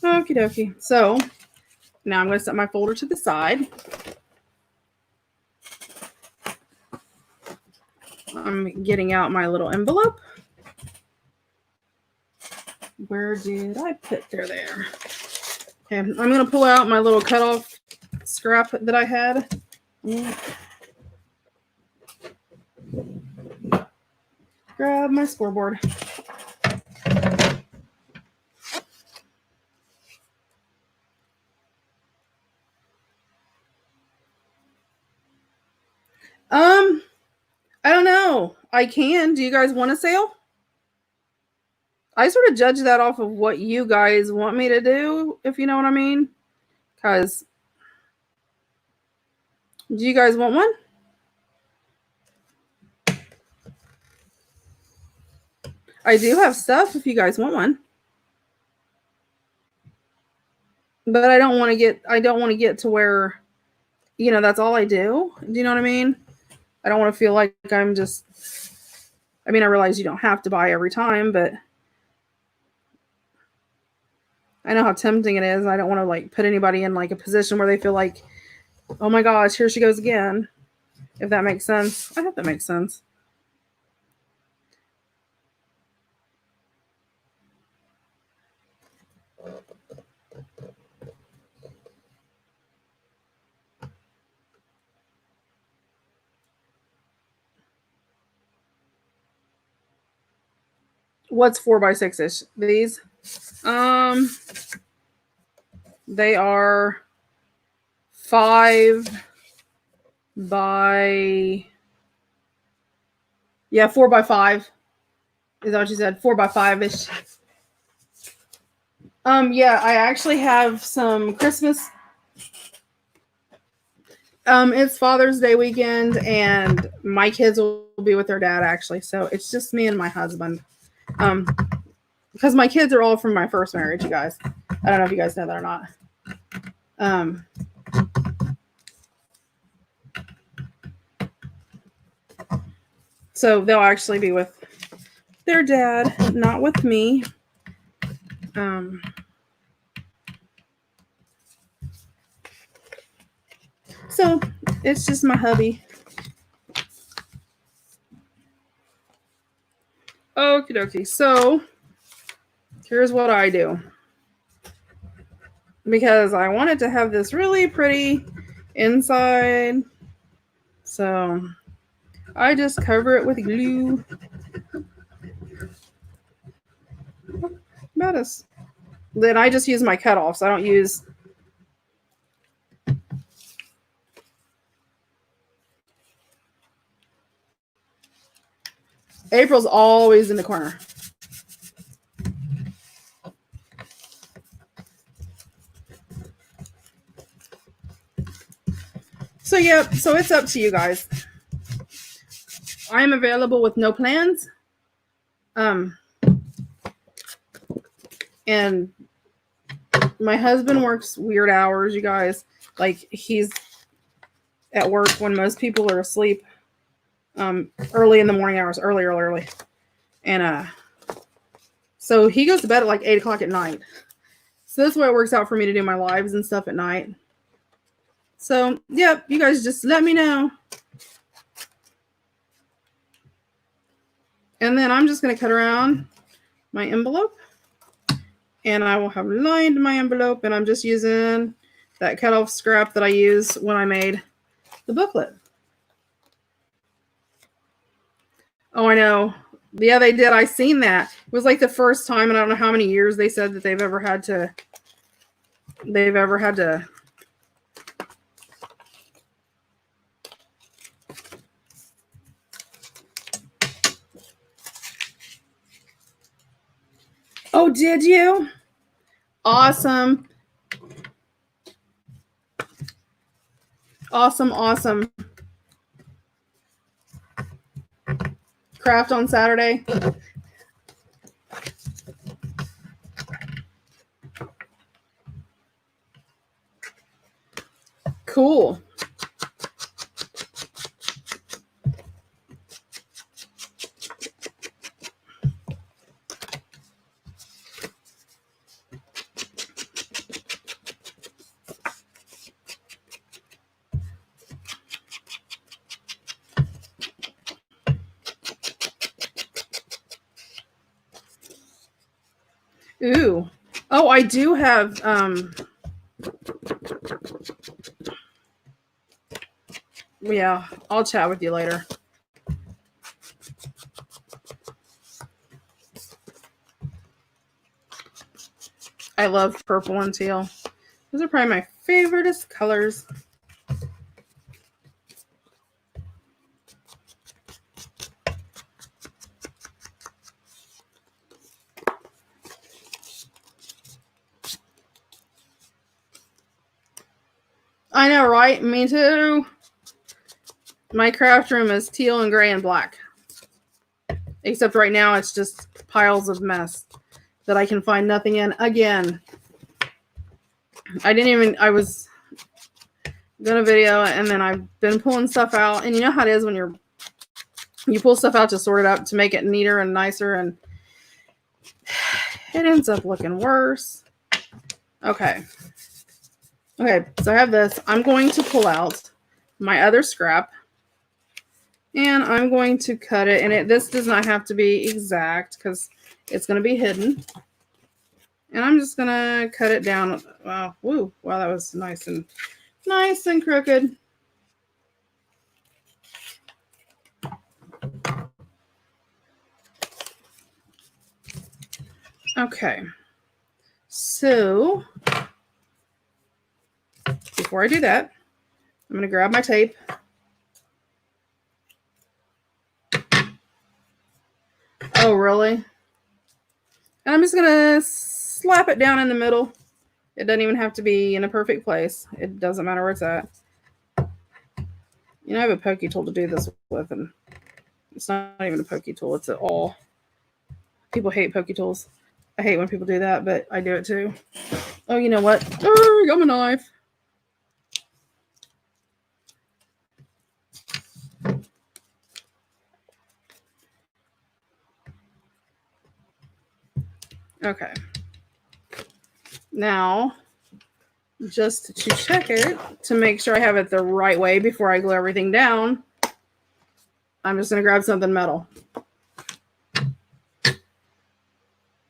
Okie dokie. So now I'm going to set my folder to the side. I'm getting out my little envelope. Where did I put there? Okay, I'm going to pull out my little cutoff scrap that I had. Grab my scoreboard. I don't know. I can. Do you guys want a sale? I sort of judge that off of what you guys want me to do, if you know what I mean. Because, do you guys want one? I do have stuff if you guys want one. But I don't want to get to where, you know, that's all I do. Do you know what I mean? I don't want to feel like I'm just, I mean, I realize you don't have to buy every time, but I know how tempting it is. I don't want to like put anybody in like a position where they feel like, oh my gosh, here she goes again. If that makes sense. I hope that makes sense. What's 4x6-ish? These? They are 5 by, yeah, 4x5. Is that what you said? 4x5-ish. Yeah, I actually have some Christmas. It's Father's Day weekend, and my kids will be with their dad actually. So it's just me and my husband. Because my kids are all from my first marriage, you guys. I don't know if you guys know that or not. So they'll actually be with their dad, not with me. So it's just my hubby. Okie dokie. So here's what I do. Because I wanted to have this really pretty inside. So I just cover it with glue. About us. Then I just use my cutoffs. I don't use. April's always in the corner. So yeah, so it's up to you guys. I am available with no plans. And my husband works weird hours, you guys. Like he's at work when most people are asleep. Early in the morning hours, early. And so he goes to bed at like 8 o'clock at night. So that's why it works out for me to do my lives and stuff at night. So, yep, you guys just let me know. And then I'm just going to cut around my envelope. And I will have lined my envelope. And I'm just using that cut-off scrap that I used when I made the booklet. Oh, I know. Yeah, they did. I seen that. It was like the first time, and I don't know how many years they said that they've ever had to. Oh, did you? Awesome. Awesome. Craft on Saturday. Cool. Ooh. Oh, I do have yeah, I'll chat with you later. I love purple and teal. Those are probably my favoriteest colors. I know, right? Me too. My craft room is teal and gray and black. Except right now it's just piles of mess that I can find nothing in again. I was doing a video and then I've been pulling stuff out. And you know how it is when you pull stuff out to sort it up to make it neater and nicer, and it ends up looking worse. Okay, so I have this. I'm going to pull out my other scrap and I'm going to cut it. And this does not have to be exact because it's going to be hidden. And I'm just going to cut it down. Wow, that was nice and crooked. Okay, so before I do that, I'm going to grab my tape. Oh, really? And I'm just going to slap it down in the middle. It doesn't even have to be in a perfect place. It doesn't matter where it's at. You know, I have a pokey tool to do this with, and it's not even a pokey tool. It's at all. People hate pokey tools. I hate when people do that, but I do it too. Oh, you know what? Oh, got my knife. Okay. Now, just to check it, to make sure I have it the right way before I glue everything down, I'm just going to grab something metal.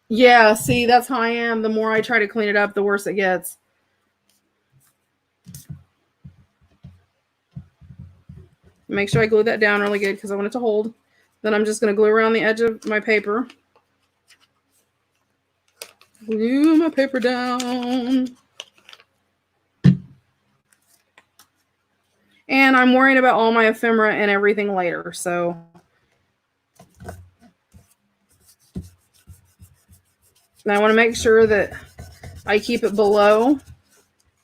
Yeah, see, that's how I am. The more I try to clean it up, the worse it gets. Make sure I glue that down really good because I want it to hold. Then I'm just going to glue around the edge of my paper. Glue my paper down. And I'm worrying about all my ephemera and everything later, so. And I want to make sure that I keep it below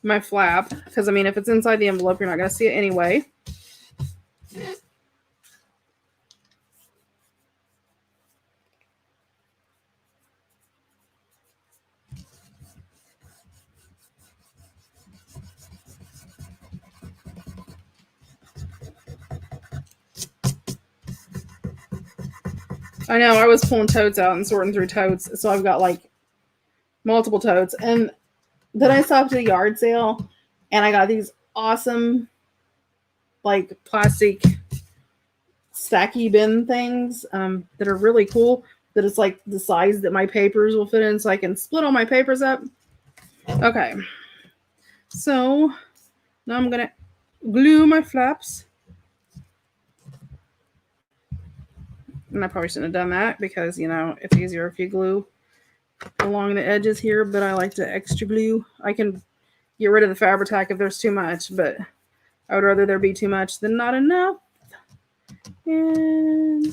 my flap, because I mean, if it's inside the envelope, you're not going to see it anyway. I know, I was pulling totes out and sorting through totes, so I've got like multiple totes. And then I stopped at a yard sale and I got these awesome like plastic stacky bin things that are really cool, that it's like the size that my papers will fit in, so I can split all my papers up. Okay, so now I'm gonna glue my flaps. And I probably shouldn't have done that because, you know, it's easier if you glue along the edges here, but I like to extra glue. I can get rid of the Fabri-Tac if there's too much, but I would rather there be too much than not enough. And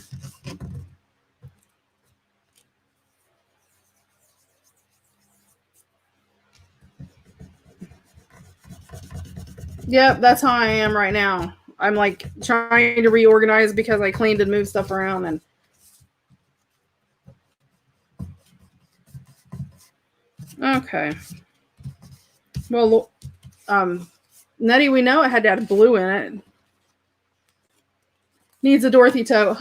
yep, that's how I am right now. I'm like trying to reorganize because I cleaned and moved stuff around. And okay. Well, Nettie, we know it had to have blue in it. Needs a Dorothy tote.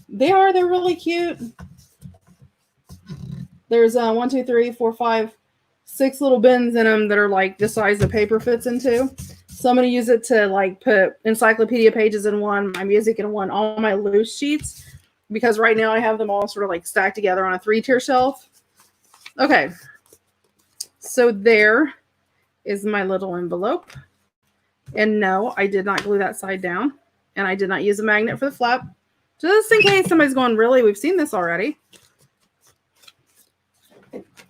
They're really cute. There's 1, 2, 3, 4, 5, 6 little bins in them that are like the size the paper fits into. So I'm going to use it to like put encyclopedia pages in one, my music in one, all my loose sheets, because right now I have them all sort of like stacked together on a 3-tier shelf. Okay. So there is my little envelope. And no, I did not glue that side down. And I did not use a magnet for the flap. Just in case somebody's going, really? We've seen this already.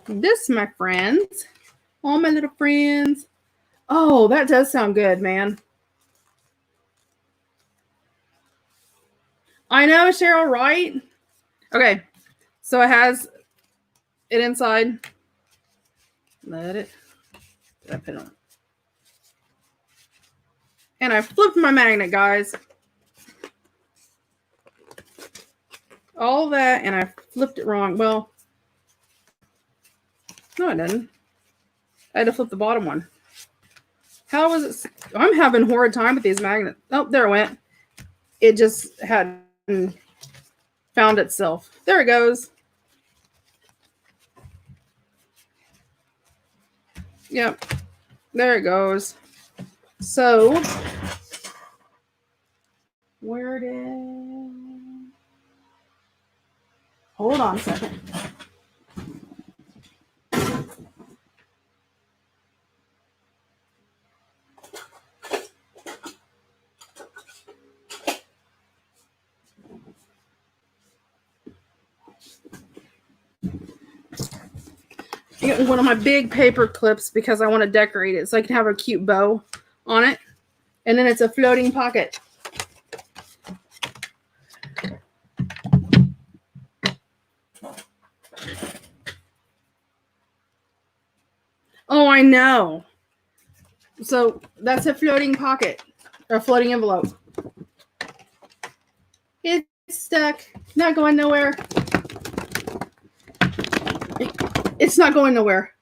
This, my friends, all my little friends. Oh, that does sound good, man. I know, Cheryl, right? Okay, so it has it inside. Let it. Did I put it on? And I flipped my magnet, guys. All that, and I flipped it wrong. Well, no, I didn't. I had to flip the bottom one. How was it? I'm having a horrid time with these magnets. Oh, there it went. It just hadn't found itself. There it goes. Yep. There it goes. So, where did... Hold on a second. I got one of my big paper clips because I want to decorate it so I can have a cute bow on it. And then it's a floating pocket. Oh, I know. So that's a floating pocket or a floating envelope. It's stuck. Not going nowhere. It's not going nowhere.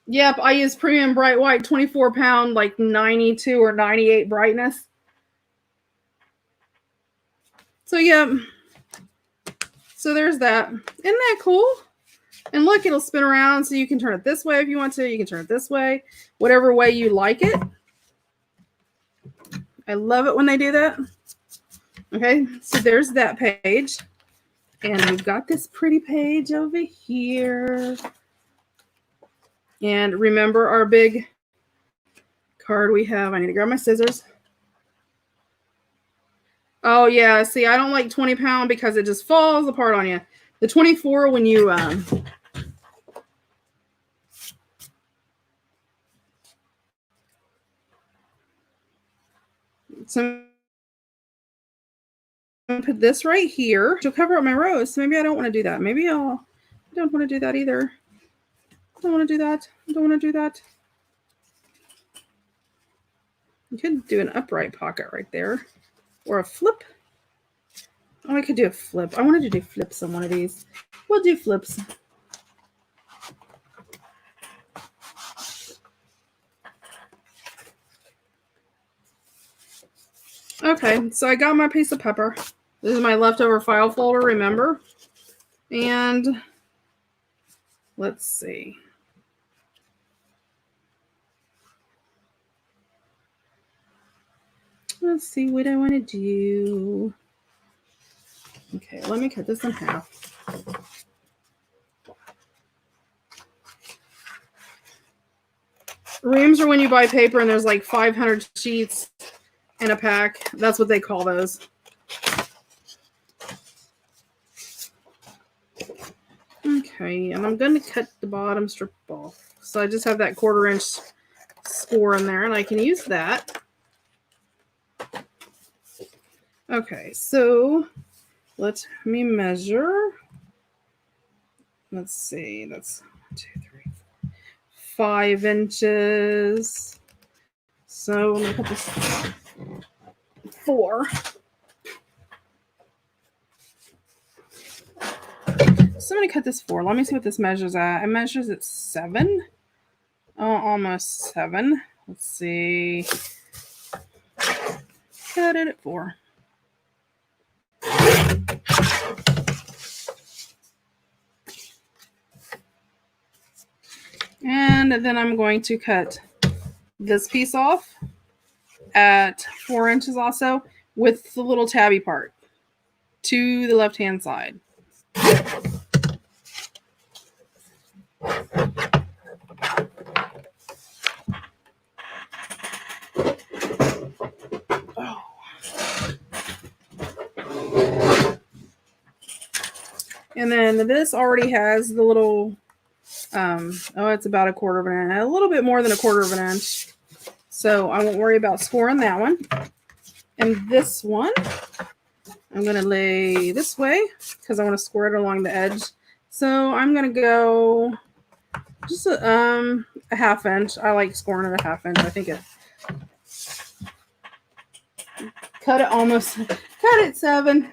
Yep, I use premium bright white 24-pound, like 92 or 98 brightness. So, yep. So there's that. Isn't that cool? And look, it'll spin around so you can turn it this way if you want to. You can turn it this way. Whatever way you like it. I love it when they do that. Okay, so there's that page. And we've got this pretty page over here. And remember our big card we have. I need to grab my scissors. Oh, yeah. See, I don't like 20-pound because it just falls apart on you. The 24, when you... So I'm going to put this right here. It'll cover up my rows. So maybe I don't want to do that. Maybe I'll I don't want to do that either. I don't want to do that. I don't want to do that. You could do an upright pocket right there. Or a flip. Oh, I could do a flip. I wanted to do flips on one of these. We'll do flips. Okay, so I got my piece of pepper. This is my leftover file folder, remember? And let's see. Let's see what I want to do. Okay, let me cut this in half. Reams are when you buy paper and there's like 500 sheets in a pack. That's what they call those. Okay, and I'm going to cut the bottom strip off. So I just have that 1/4 inch score in there, and I can use that. Okay, so let me measure. Let's see, that's 1, 2, 3, 4, 5 inches. So I'm going to put this 4. So I'm going to cut this 4. Let me see what this measures at. It measures at 7. Oh, almost 7. Let's see. Cut it at 4. And then I'm going to cut this piece off at 4 inches also with the little tabby part to the left-hand side. And then this already has the little, it's about 1/4 of an inch, a little bit more than 1/4 of an inch. So I won't worry about scoring that one. And this one, I'm going to lay this way because I want to score it along the edge. So I'm going to go just a 1/2 inch. I like scoring it a 1/2 inch. I think it, cut it 7.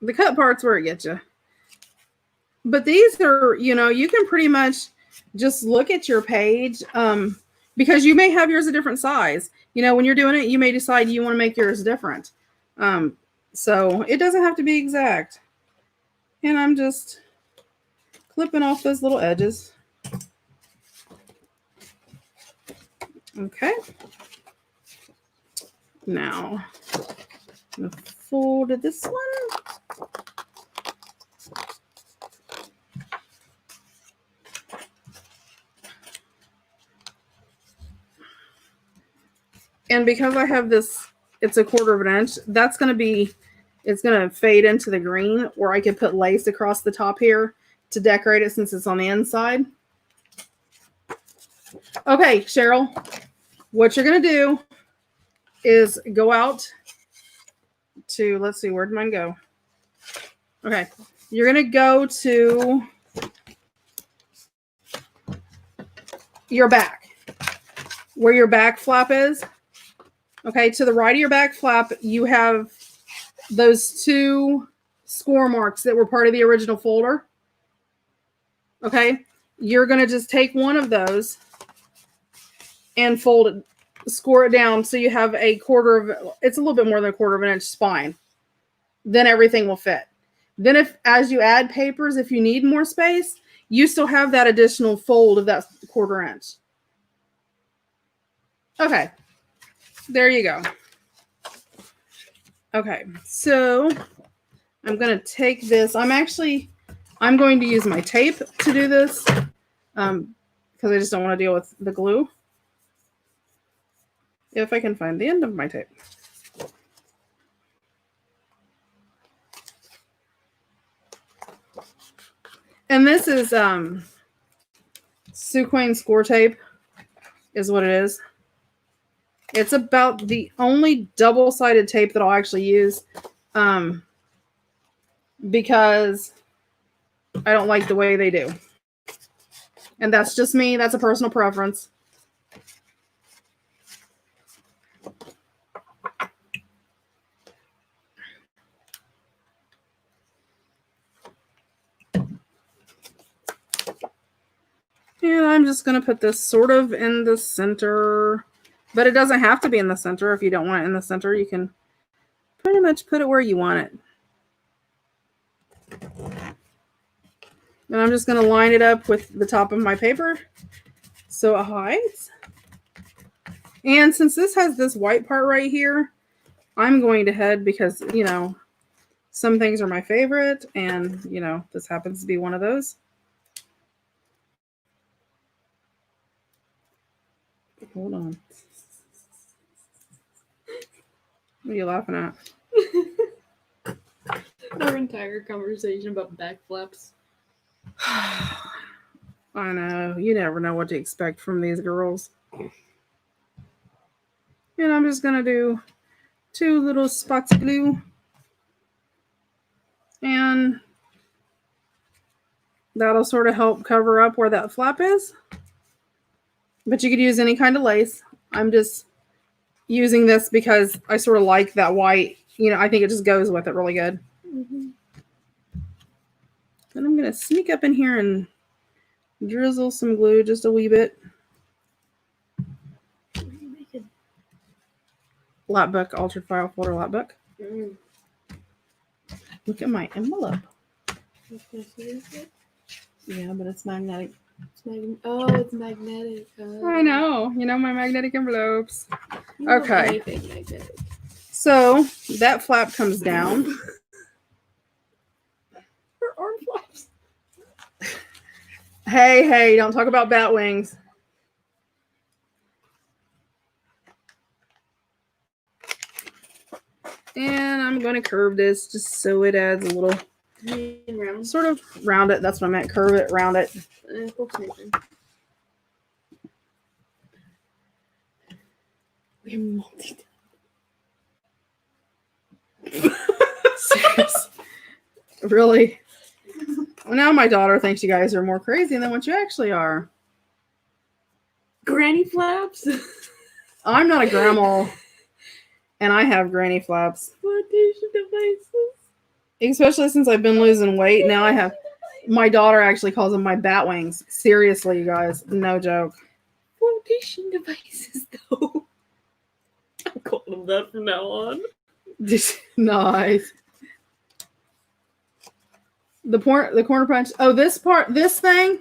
The cut part's where it gets you. But these are, you can pretty much just look at your page because you may have yours a different size. When you're doing it, you may decide you want to make yours different. So it doesn't have to be exact. And I'm just clipping off those little edges. Okay. Now, I'm going to fold this one. And because I have this, it's 1/4 of an inch, it's going to fade into the green, or I could put lace across the top here to decorate it since it's on the inside. Okay, Cheryl, what you're going to do is go out to, let's see, where'd mine go? Okay, you're going to go to your back, where your back flap is. Okay, to the right of your back flap, you have those 2 score marks that were part of the original folder. Okay, you're going to just take one of those and fold it, score it down so you have a 1/4 it's a little bit more than 1/4 of an inch spine. Then everything will fit. Then as you add papers, if you need more space, you still have that additional fold of that 1/4 inch. Okay, there you go. Okay, so I'm going to take this. I'm going to use my tape to do this because I just don't want to deal with the glue. If I can find the end of my tape. And this is Suquane score tape is what it is. It's about the only double-sided tape that I'll actually use. because I don't like the way they do. And that's just me. That's a personal preference. And I'm just going to put this sort of in the center. But it doesn't have to be in the center. If you don't want it in the center, you can pretty much put it where you want it. And I'm just going to line it up with the top of my paper so it hides. And since this has this white part right here, I'm going to head because, you know, some things are my favorite. And, you know, this happens to be one of those. Hold on. What are you laughing at? Our entire conversation about back flaps. I know. You never know what to expect from these girls. And I'm just going to do 2 little spots of glue. And that'll sort of help cover up where that flap is. But you could use any kind of lace. I'm just using this because I sort of like that white. You know, I think it just goes with it really good. Mm-hmm. And I'm going to sneak up in here and drizzle some glue just a wee bit. What are you making? Lapbook, altered file folder lapbook. Mm. Look at my envelope. It's Yeah, but it's magnetic. it's magnetic. I know. You know my magnetic envelopes. You love Okay. anything magnetic. So that flap comes down. Her arm flaps. Hey, don't talk about bat wings. And I'm going to curve this just so it adds a little Round. sort of round it. That's what I meant. Curve it, round it. We're multi. Really? Well, now my daughter thinks you guys are more crazy than what you actually are. Granny flaps. I'm not a grandma, and I have granny flaps. Flotation devices. Especially since I've been losing weight. Now I have. My daughter actually calls them my bat wings. Seriously, you guys. No joke. Flotation devices, though. I'm calling them that from now on. Nice. The corner punch. Oh, this thing.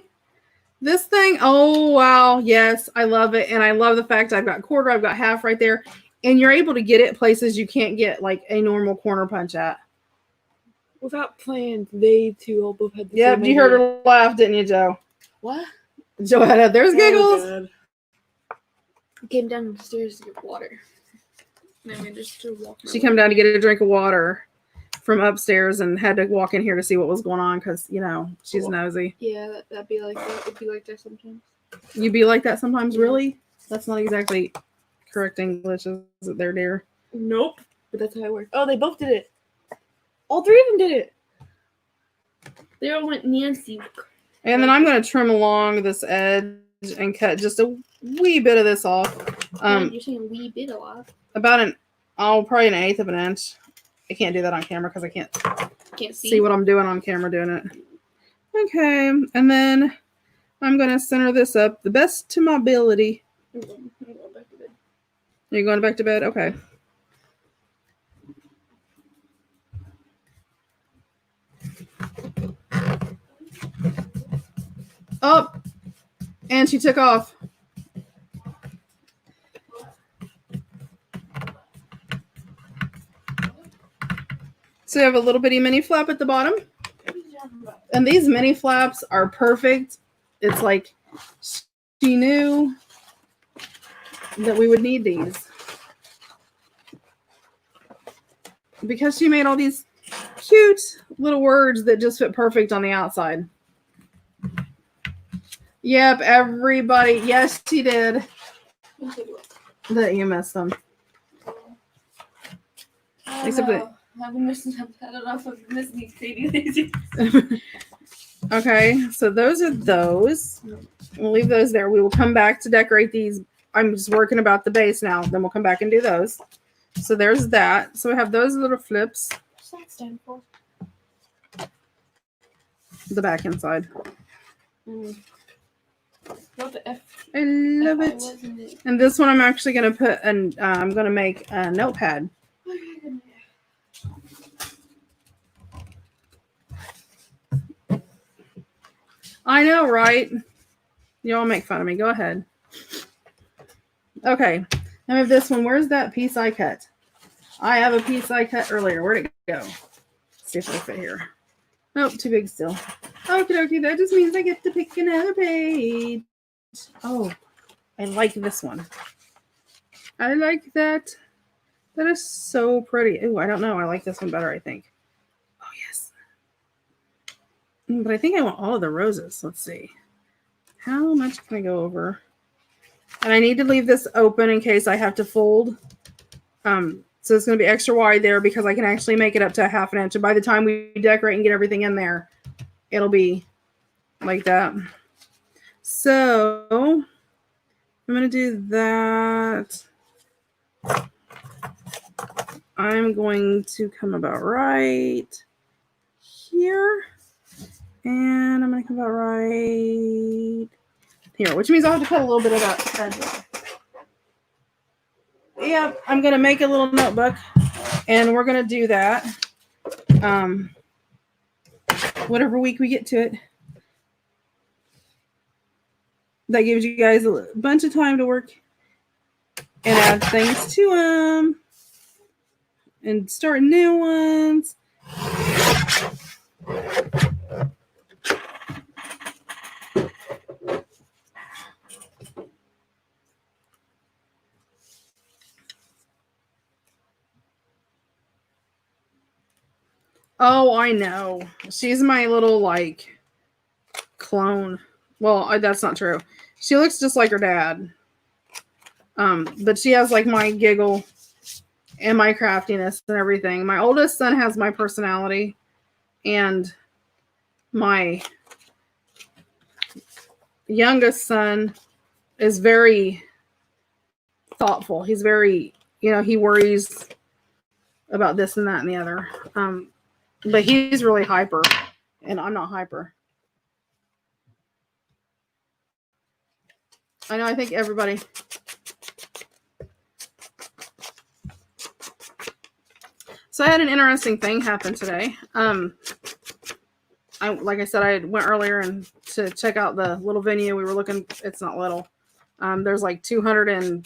Oh, wow. Yes, I love it. And I love the fact I've got quarter, I've got half right there. And you're able to get it places you can't get like a normal corner punch at. Without plans, they two all both had the Yep, same you idea. heard her laugh, didn't you, Joe? What? Joanna, there's giggles. God. I came down the stairs to get water. And I just to walk. She came down to get a drink of water from upstairs and had to walk in here to see what was going on because, you know, she's nosy. Yeah, that'd be like that. It'd be like that sometimes. You be like that sometimes, really? That's not exactly correct English, is it there, dear? Nope. But that's how it works. Oh, they both did it. All three of them did it. They all went Nancy. And then I'm going to trim along this edge and cut just a wee bit of this off. You're saying a wee bit a lot. About probably an eighth of an inch. I can't do that on camera because I can't see what I'm doing on camera doing it. Okay, and then I'm going to center this up the best to my ability. I'm going back to bed. Are you going back to bed? Okay. Oh, and she took off. So you have a little bitty mini flap at the bottom. And these mini flaps are perfect. It's like she knew that we would need these. Because she made all these cute little words that just fit perfect on the outside. Yep, everybody. Yes, she did. That you missed them. Except that I've been missing. I don't know if I've been missing these baby Okay, so those are those. We'll leave those there. We will come back to decorate these. I'm just working about the base now. Then we'll come back and do those. So there's that. So we have those little flips. What's that stand for? The back inside. What the F? I love F I it. wasn't it? And this one I'm actually going to put, and I'm going to make a notepad. I know, right? You all make fun of me. Go ahead. Okay. I have this one. Where's that piece I cut? I have a piece I cut earlier. Where'd it go? Let's see if it'll fit here. Nope, too big still. Okie dokie. That just means I get to pick another page. Oh, I like this one. I like that. That is so pretty. Ooh, I don't know. I like this one better, I think. Oh, yes. But I think I want all of the roses. Let's see. How much can I go over? And I need to leave this open in case I have to fold. So it's going to be extra wide there because I can actually make it up to 1/2 inch. And by the time we decorate and get everything in there, it'll be like that. So I'm going to do that. I'm going to come about right here. And I'm going to come about right here, which means I'll have to cut a little bit of that edge. Yeah, I'm going to make a little notebook, and we're going to do that whatever week we get to it. That gives you guys a bunch of time to work and add things to them and start new ones. Oh, I know. She's my little, like, clone. Well, that's not true. She looks just like her dad. But she has, like, my giggle and my craftiness and everything. My oldest son has my personality. And my youngest son is very thoughtful. He's very, he worries about this and that and the other. But he's really hyper, and I'm not hyper. I know, I think everybody. So I had an interesting thing happen today. Like I said, I went earlier and to check out the little venue we were looking. It's not little. There's like 200 and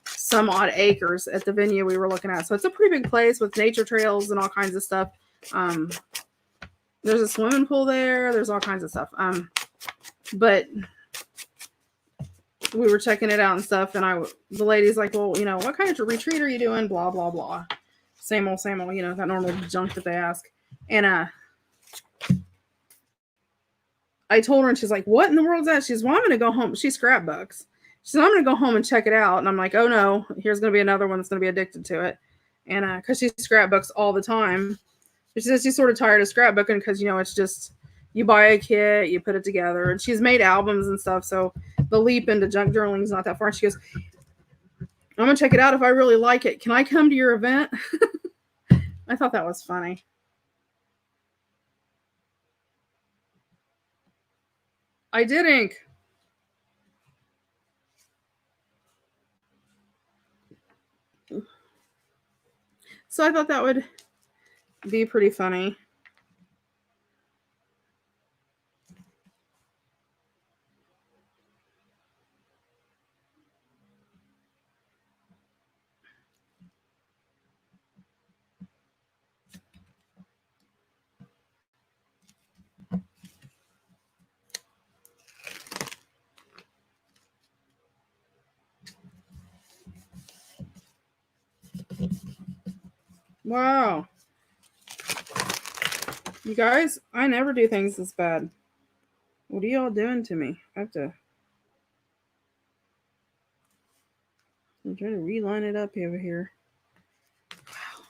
some odd acres at the venue we were looking at. So it's a pretty big place with nature trails and all kinds of stuff. There's a swimming pool there. There's all kinds of stuff. But we were checking it out and stuff. And the lady's like, well, what kind of retreat are you doing? Blah, blah, blah. Same old, that normal junk that they ask. And I told her, and she's like, what in the world is that? She's, well, I'm going to go home. She scrapbooks. She said, I'm going to go home and check it out. And I'm like, oh no, here's going to be another one that's going to be addicted to it. And because she scrapbooks all the time. She says she's sort of tired of scrapbooking because, it's just, you buy a kit, you put it together. And she's made albums and stuff. So the leap into junk journaling is not that far. And she goes, I'm going to check it out if I really like it. Can I come to your event? I thought that was funny. I did ink. So I thought that would be pretty funny. Wow. You guys, I never do things this bad. What are y'all doing to me? I have to. I'm trying to reline it up over here. Wow.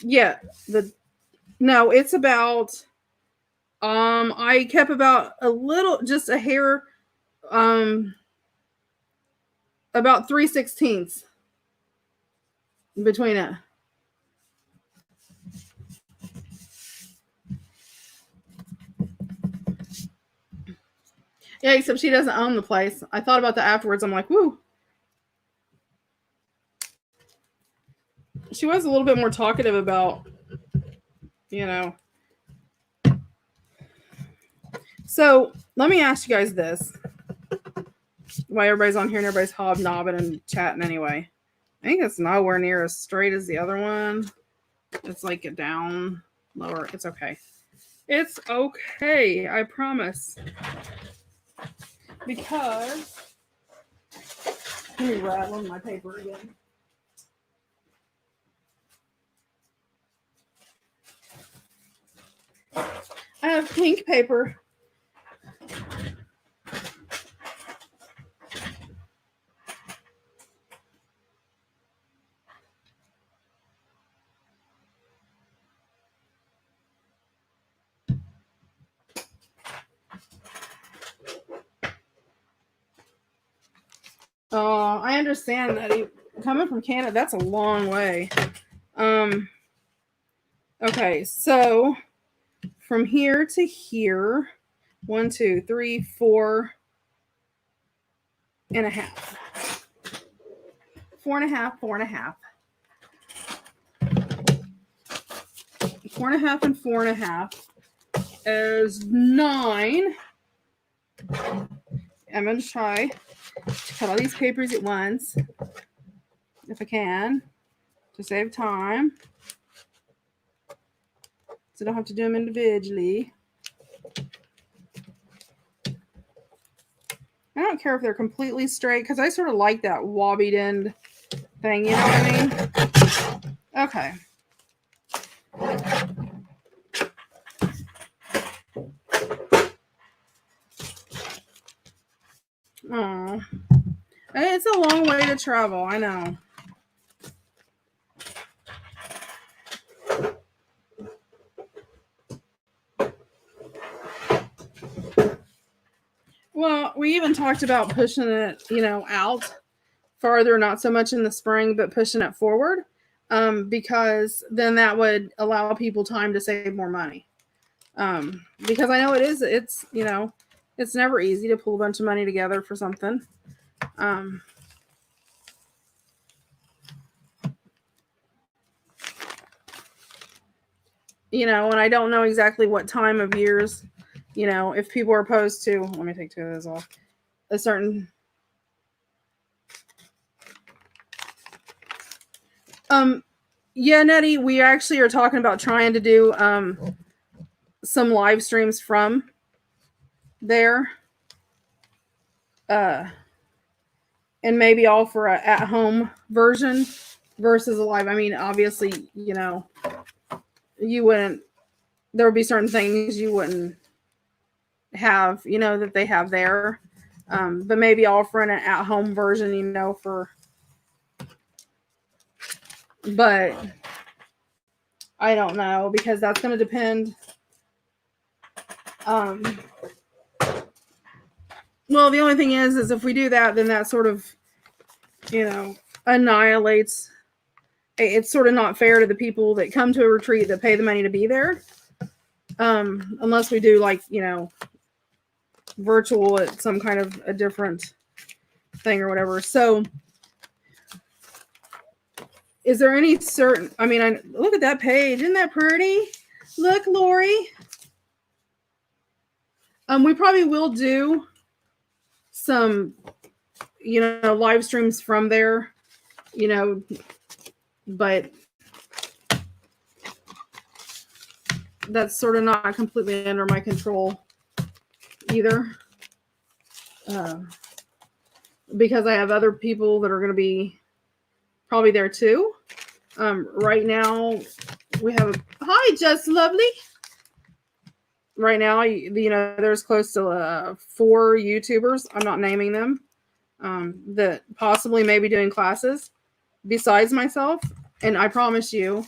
Yeah, no, it's about I kept about a little, just a hair, about 3/16 between it. Yeah, except she doesn't own the place. I thought about that afterwards. I'm like, woo. She was a little bit more talkative about, you know. So let me ask you guys this. Why everybody's on here and everybody's hobnobbing and chatting anyway. I think it's nowhere near as straight as the other one. It's like a down, lower. It's okay. It's okay. I promise. Because let me rattle my paper again. I have pink paper. Oh, I understand that coming from Canada, that's a long way. Okay, so from here to here, 1, 2, 3, 4 and a half. 4 and a half, 4 and a half. 4 and a half and 4 and a half is 9. I'm going to try to cut all these papers at once, if I can, to save time. So I don't have to do them individually. I don't care if they're completely straight, because I sort of like that wobbled end thing, you know what I mean? Okay. Oh, it's a long way to travel, I know. Well, we even talked about pushing it, out farther, not so much in the spring, but pushing it forward, because then that would allow people time to save more money. Because I know it's it's never easy to pull a bunch of money together for something. And I don't know exactly what time of years, if people are opposed to, let me take 2 of those off, a certain, yeah, Nettie, we actually are talking about trying to do, some live streams from there, and maybe offer a at-home version versus a live. I mean, obviously, you wouldn't, there would be certain things you wouldn't have, that they have there. But maybe offering an at-home version, but I don't know, because that's going to depend. Well, the only thing is if we do that, then that sort of, annihilates. It's sort of not fair to the people that come to a retreat that pay the money to be there. Unless we do virtual at some kind of a different thing or whatever. So is there any certain, look at that page. Isn't that pretty? Look, Lori. We probably will do some, live streams from there, but that's sort of not completely under my control either. Because I have other people that are going to be probably there too. Right now we have hi, Just Lovely. Right now, there's close to 4 YouTubers. I'm not naming them. That possibly may be doing classes besides myself. And I promise you,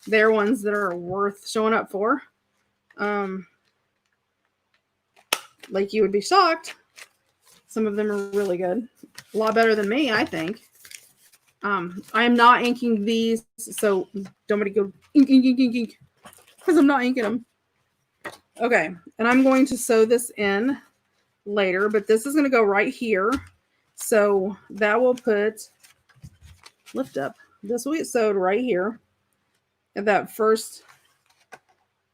they're ones that are worth showing up for. Like you would be shocked. Some of them are really good. A lot better than me, I think. I am not inking these, so don't go ink, ink, ink, ink, ink, because I'm not inking them. Okay, and I'm going to sew this in later, but this is going to go right here. So that will lift up. This will get sewed right here at that first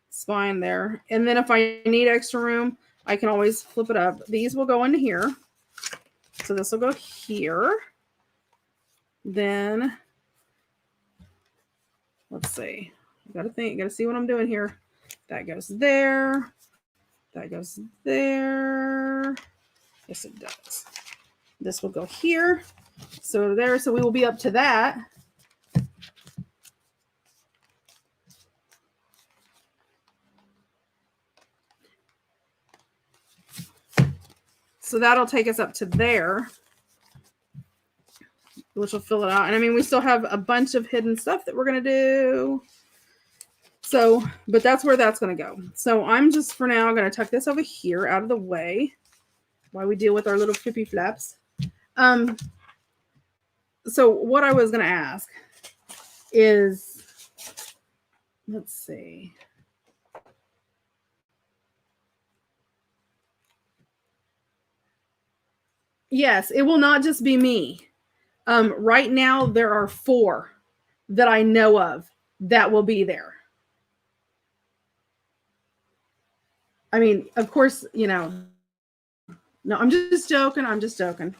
spine there. And then if I need extra room, I can always flip it up. These will go into here. So this will go here. Then, let's see. Got to see what I'm doing here. That goes there. That goes there. Yes, it does. This will go here. So there. So we will be up to that. So that'll take us up to there, which will fill it out. And I mean, we still have a bunch of hidden stuff that we're going to do. So, but that's where that's going to go. So I'm just for now going to tuck this over here out of the way while we deal with our little flippy flaps. So what I was going to ask is, let's see. Yes, it will not just be me. Right now, there are 4 that I know of that will be there. I mean, of course, you know, no, I'm just joking. I'm just joking.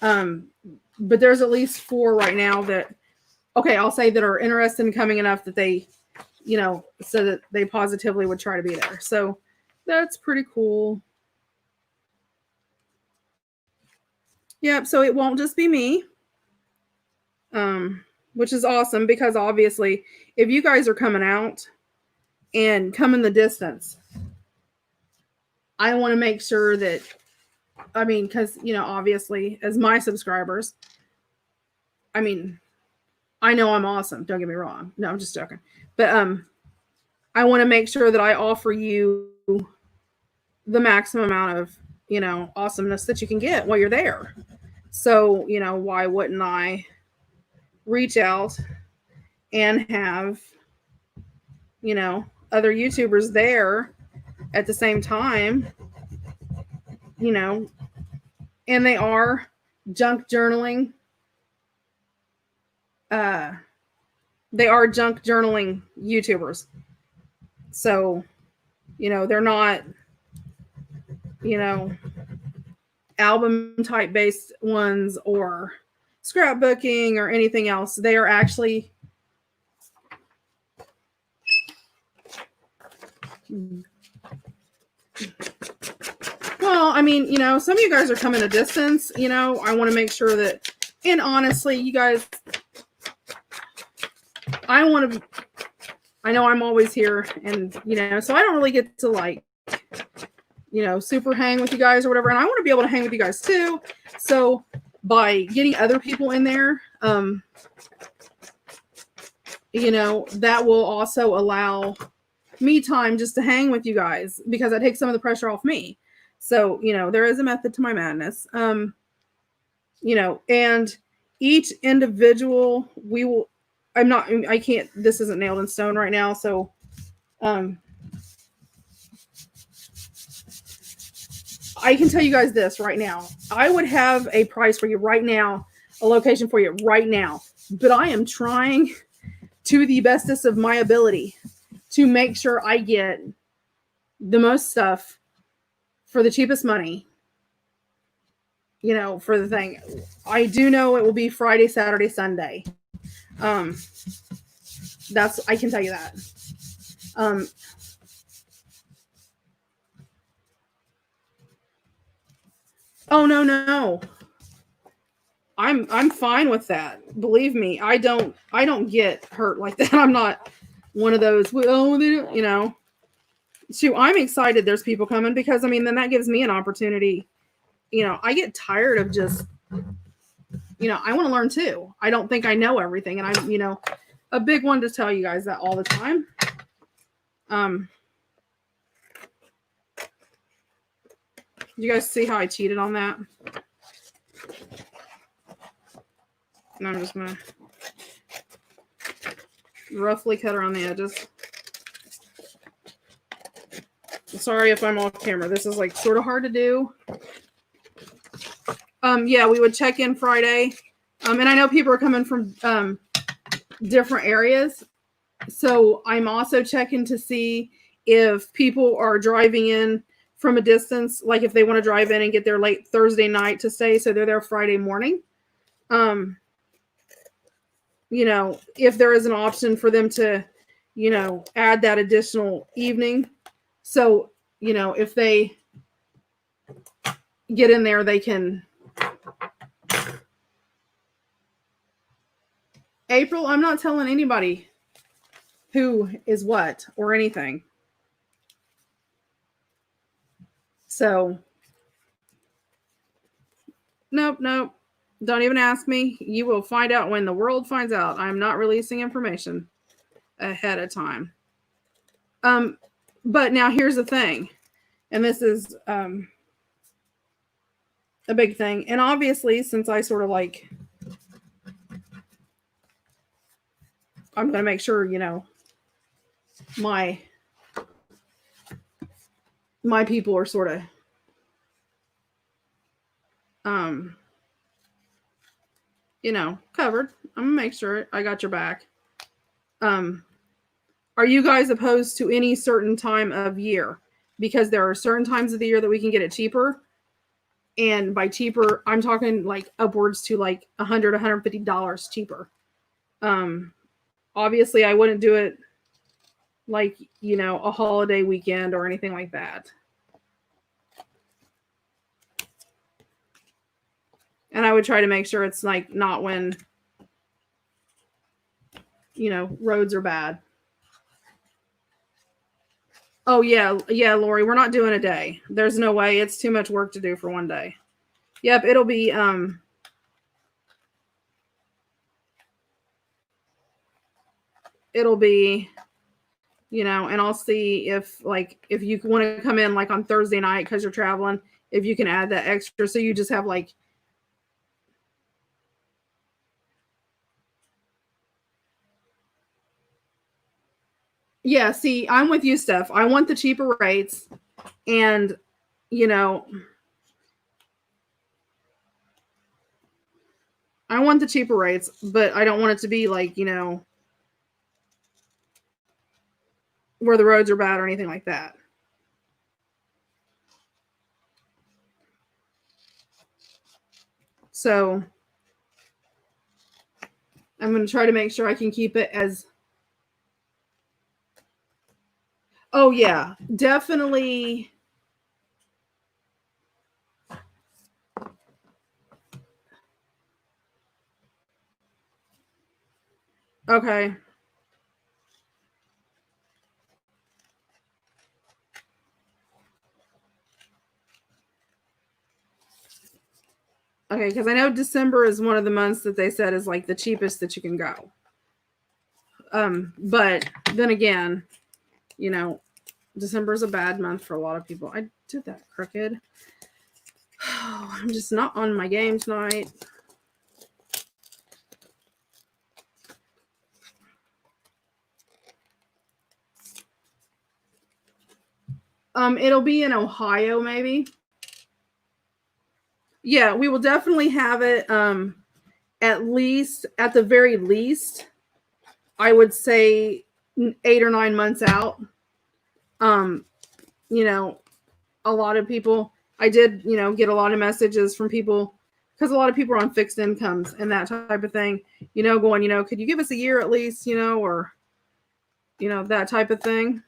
But there's at least 4 right now that, okay, I'll say that are interested in coming enough that they, you know, so that they positively would try to be there. So that's pretty cool. Yep, so it won't just be me, which is awesome because obviously if you guys are coming out and coming the distance, I want to make sure that, I mean, because, you know, obviously as my subscribers, I mean, I know I'm awesome. Don't get me wrong. No, I'm just joking. But I want to make sure that I offer you the maximum amount of, you know, awesomeness that you can get while you're there. So, you know, why wouldn't I reach out and have, you know, other YouTubers there at the same time, you know, and they are junk journaling. They are junk journaling YouTubers. So, you know, they're not, you know, album type based ones or scrapbooking or anything else. They are actually well, I mean, you know, some of you guys are coming a distance, you know, I want to make sure that, and honestly, you guys, I know I'm always here and, you know, so I don't really get to like, you know, super hang with you guys or whatever. And I want to be able to hang with you guys too. So by getting other people in there, you know, that will also allow me time just to hang with you guys because that takes some of the pressure off me. So, you know, there is a method to my madness. You know, and each individual, I can't, this isn't nailed in stone right now. So, I can tell you guys this right now. I would have a price for you right now, a location for you right now, but I am trying to the bestest of my ability to make sure I get the most stuff for the cheapest money, you know, for the thing. I do know it will be Friday, Saturday, Sunday. I can tell you that. Oh, no. I'm fine with that. Believe me, I don't get hurt like that. I'm not one of those, oh, you know. Shoot, I'm excited there's people coming because, I mean, then that gives me an opportunity. You know, I get tired of just, you know, I want to learn too. I don't think I know everything. And I'm, you know, a big one to tell you guys that all the time. You guys see how I cheated on that? And I'm just gonna roughly cut around the edges. Sorry if I'm off camera. This is like sort of hard to do. Yeah, we would check in Friday. And I know people are coming from different areas. So I'm also checking to see if people are driving in from a distance, like if they want to drive in and get there late Thursday night to stay, so they're there Friday morning. You know, if there is an option for them to, you know, add that additional evening. So, you know, if they get in there, they can. April, I'm not telling anybody who is what or anything. So, nope. Don't even ask me. You will find out when the world finds out. I'm not releasing information ahead of time. But now here's the thing, and this is a big thing. And obviously, since I sort of like, I'm going to make sure, you know, my people are sort of you know, covered. I'm gonna make sure I got your back. Are you guys opposed to any certain time of year? Because there are certain times of the year that we can get it cheaper. And by cheaper, I'm talking like upwards to like $100, $150 cheaper. Obviously I wouldn't do it like, you know, a holiday weekend or anything like that. And I would try to make sure it's like not when, you know, roads are bad. Oh yeah, Lori, we're not doing a day. There's no way. It's too much work to do for one day. Yep, it'll be you know, and I'll see if you want to come in like on Thursday night because you're traveling, if you can add that extra, so you just have like yeah, see, I'm with you, Steph. I want the cheaper rates, and you know, I want the cheaper rates, but I don't want it to be like, you know, where the roads are bad or anything like that. So I'm going to try to make sure I can keep it as. Oh yeah, definitely. Okay. Okay, because I know December is one of the months that they said is like the cheapest that you can go. But then again, you know, December is a bad month for a lot of people. I did that crooked. Oh, I'm just not on my game tonight. It'll be in Ohio, maybe. Yeah, we will definitely have it. At the very least, I would say 8 or 9 months out. You know, a lot of people, I did, you know, get a lot of messages from people, because a lot of people are on fixed incomes and that type of thing, you know, going, you know, could you give us a year at least, you know, or, you know, that type of thing.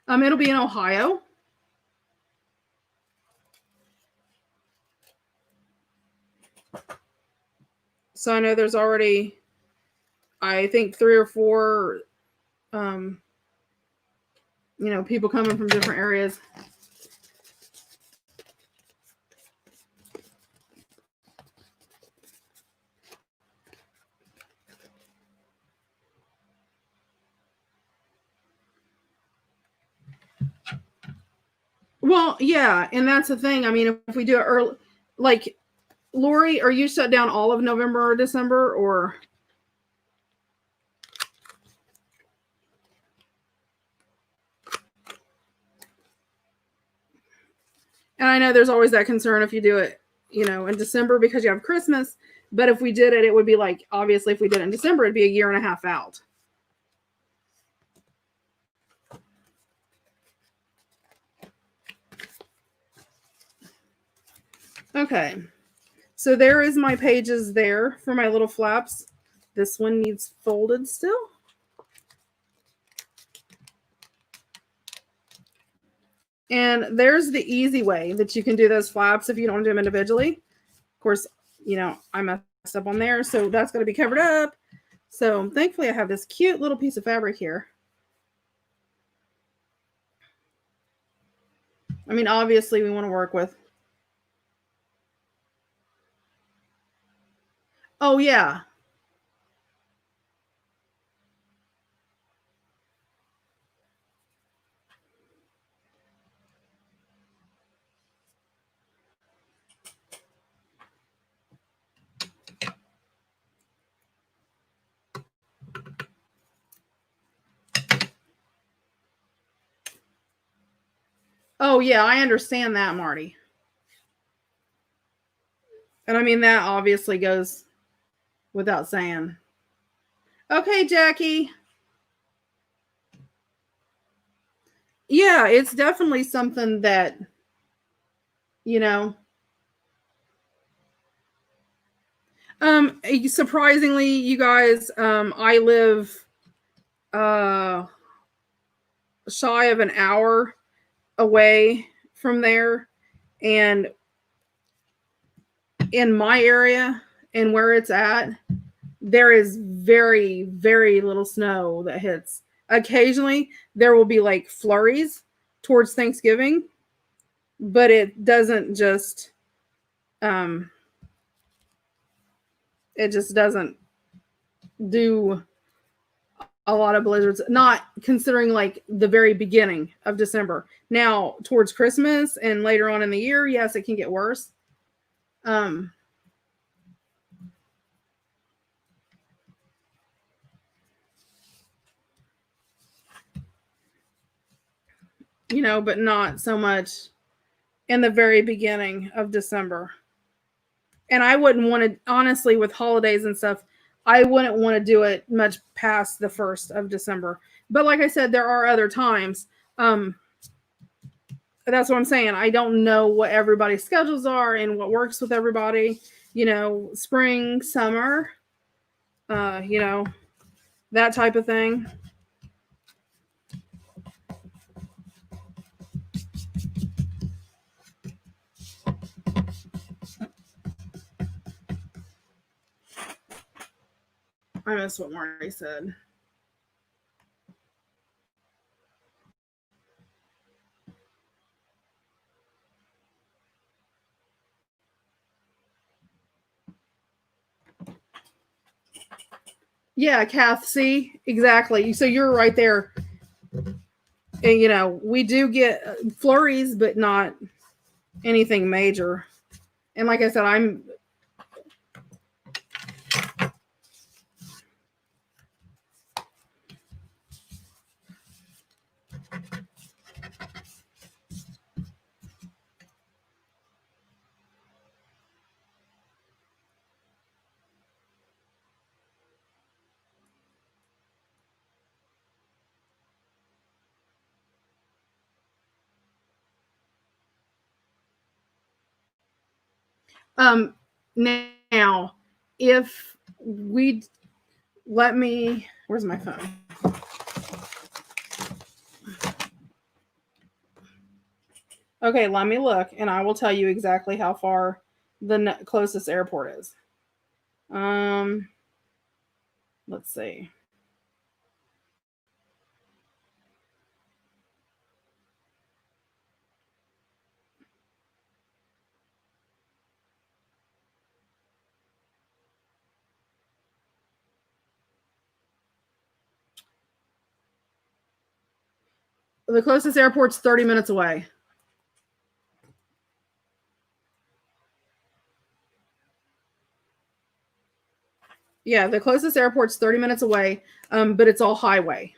It'll be in Ohio. So I know there's already, I think 3 or 4, you know, people coming from different areas. Well, yeah, and that's the thing. I mean, if we do it early, like Lori, are you shut down all of November or December, or? And I know there's always that concern if you do it, in December because you have Christmas. But if we did it, it would be like, obviously, if we did it in December, it'd be a year and a half out. Okay. So there is my pages there for my little flaps. This one needs folded still. And there's the easy way that you can do those flaps if you don't do them individually. Of course, I messed up on there, so that's going to be covered up. So thankfully I have this cute little piece of fabric here. I mean, obviously we want to work with. Oh, yeah. Oh, yeah, I understand that, Marty. And I mean, that obviously goes without saying. Okay, Jackie. Yeah, it's definitely something that, surprisingly, you guys, I live shy of an hour away from there, and in my area and where it's at, there is very, very little snow that hits. Occasionally there will be like flurries towards Thanksgiving, but it doesn't just it just doesn't do a lot of blizzards, not considering like the very beginning of December. Now towards Christmas and later on in the year, yes, it can get worse. But not so much in the very beginning of December. And I wouldn't want to, honestly, with holidays and stuff, I wouldn't want to do it much past the 1st of December. But like I said, there are other times. That's what I'm saying. I don't know what everybody's schedules are and what works with everybody. Spring, summer, that type of thing. I missed what Marty said. Yeah, Kath, see? Exactly. So you're right there. And, we do get flurries, but not anything major. And like I said, now, if we let me, where's my phone? Okay, let me look, and I will tell you exactly how far the closest airport is. Let's see. The closest airport's 30 minutes away. Yeah, the closest airport's 30 minutes away, but it's all highway.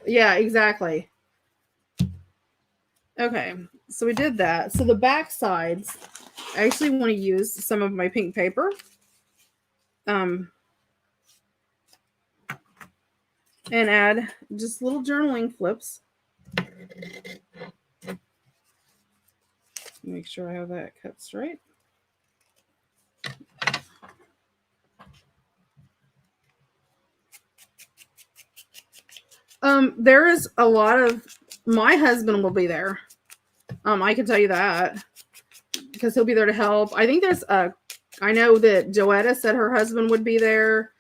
Yeah, exactly. Okay, so we did that. So the back sides, I actually want to use some of my pink paper. And add just little journaling flips. Make sure I have that cut straight. There is a lot of, my husband will be there. I can tell you that because he'll be there to help. I think there's I know that Joetta said her husband would be there.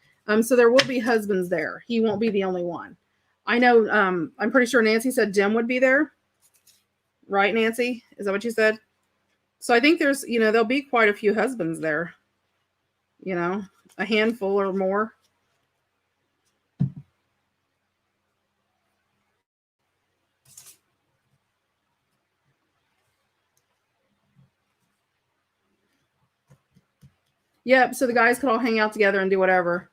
So there will be husbands there. He won't be the only one. I know, I'm pretty sure Nancy said Jim would be there. Right, Nancy? Is that what you said? So I think there's, there'll be quite a few husbands there. A handful or more. Yep, so the guys could all hang out together and do whatever.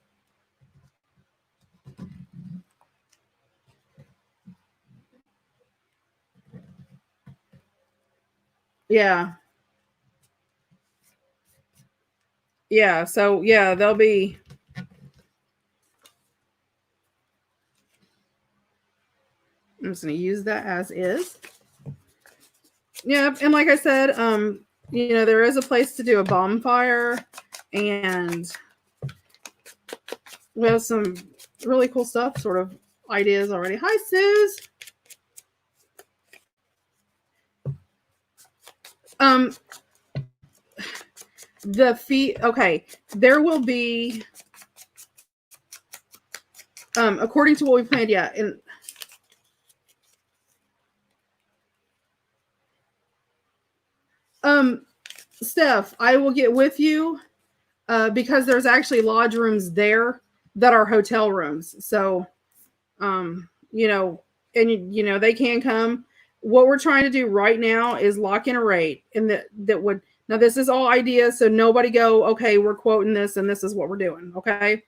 Yeah. Yeah, so yeah, they'll be. I'm just going to use that as is. Yeah, and like I said, there is a place to do a bonfire, and we have some really cool stuff, sort of ideas already. Hi, Suze. The fee, okay, there will be, according to what we planned, yeah, and Steph, I will get with you because there's actually lodge rooms there that are hotel rooms. So, and they can come. What we're trying to do right now is lock in a rate, and that would, now this is all ideas, so nobody go, okay, we're quoting this and this is what we're doing, okay?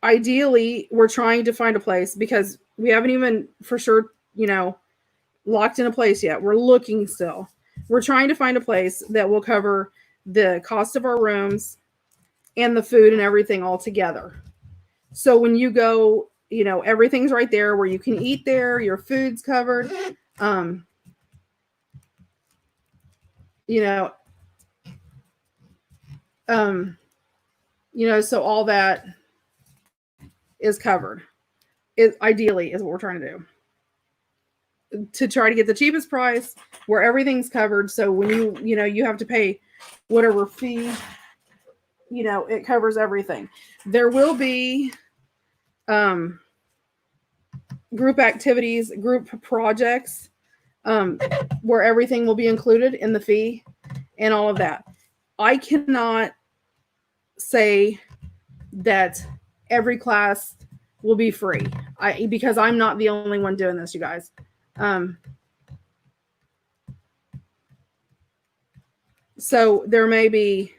Ideally, we're trying to find a place because we haven't even for sure, locked in a place yet. We're looking still. We're trying to find a place that will cover the cost of our rooms and the food and everything all together. So when you go, everything's right there where you can eat there, your food's covered. So all that is covered. It ideally is what we're trying to do. To try to get the cheapest price where everything's covered. So when you have to pay whatever fee, it covers everything. There will be group activities, group projects, where everything will be included in the fee and all of that. I cannot say that every class will be free because I'm not the only one doing this, you guys. So there may be,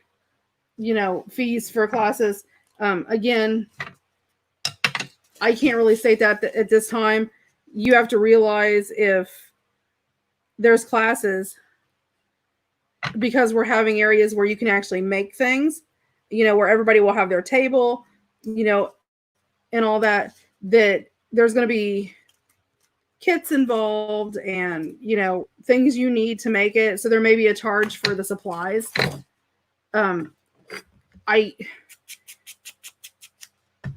fees for classes. Again, I can't really state that at this time. You have to realize if there's classes, because we're having areas where you can actually make things, where everybody will have their table, and all that there's going to be kits involved and, things you need to make it. So there may be a charge for the supplies. I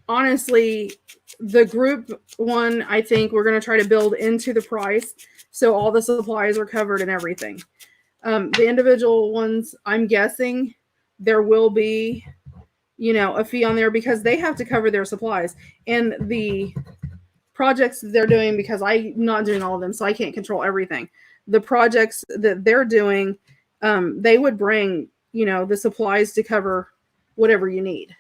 honestly, the group one, I think we're going to try to build into the price. So all the supplies are covered and everything. The individual ones, I'm guessing there will be, a fee on there because they have to cover their supplies and the projects they're doing, because I'm not doing all of them, so I can't control everything. The projects that they're doing, they would bring, the supplies to cover whatever you need.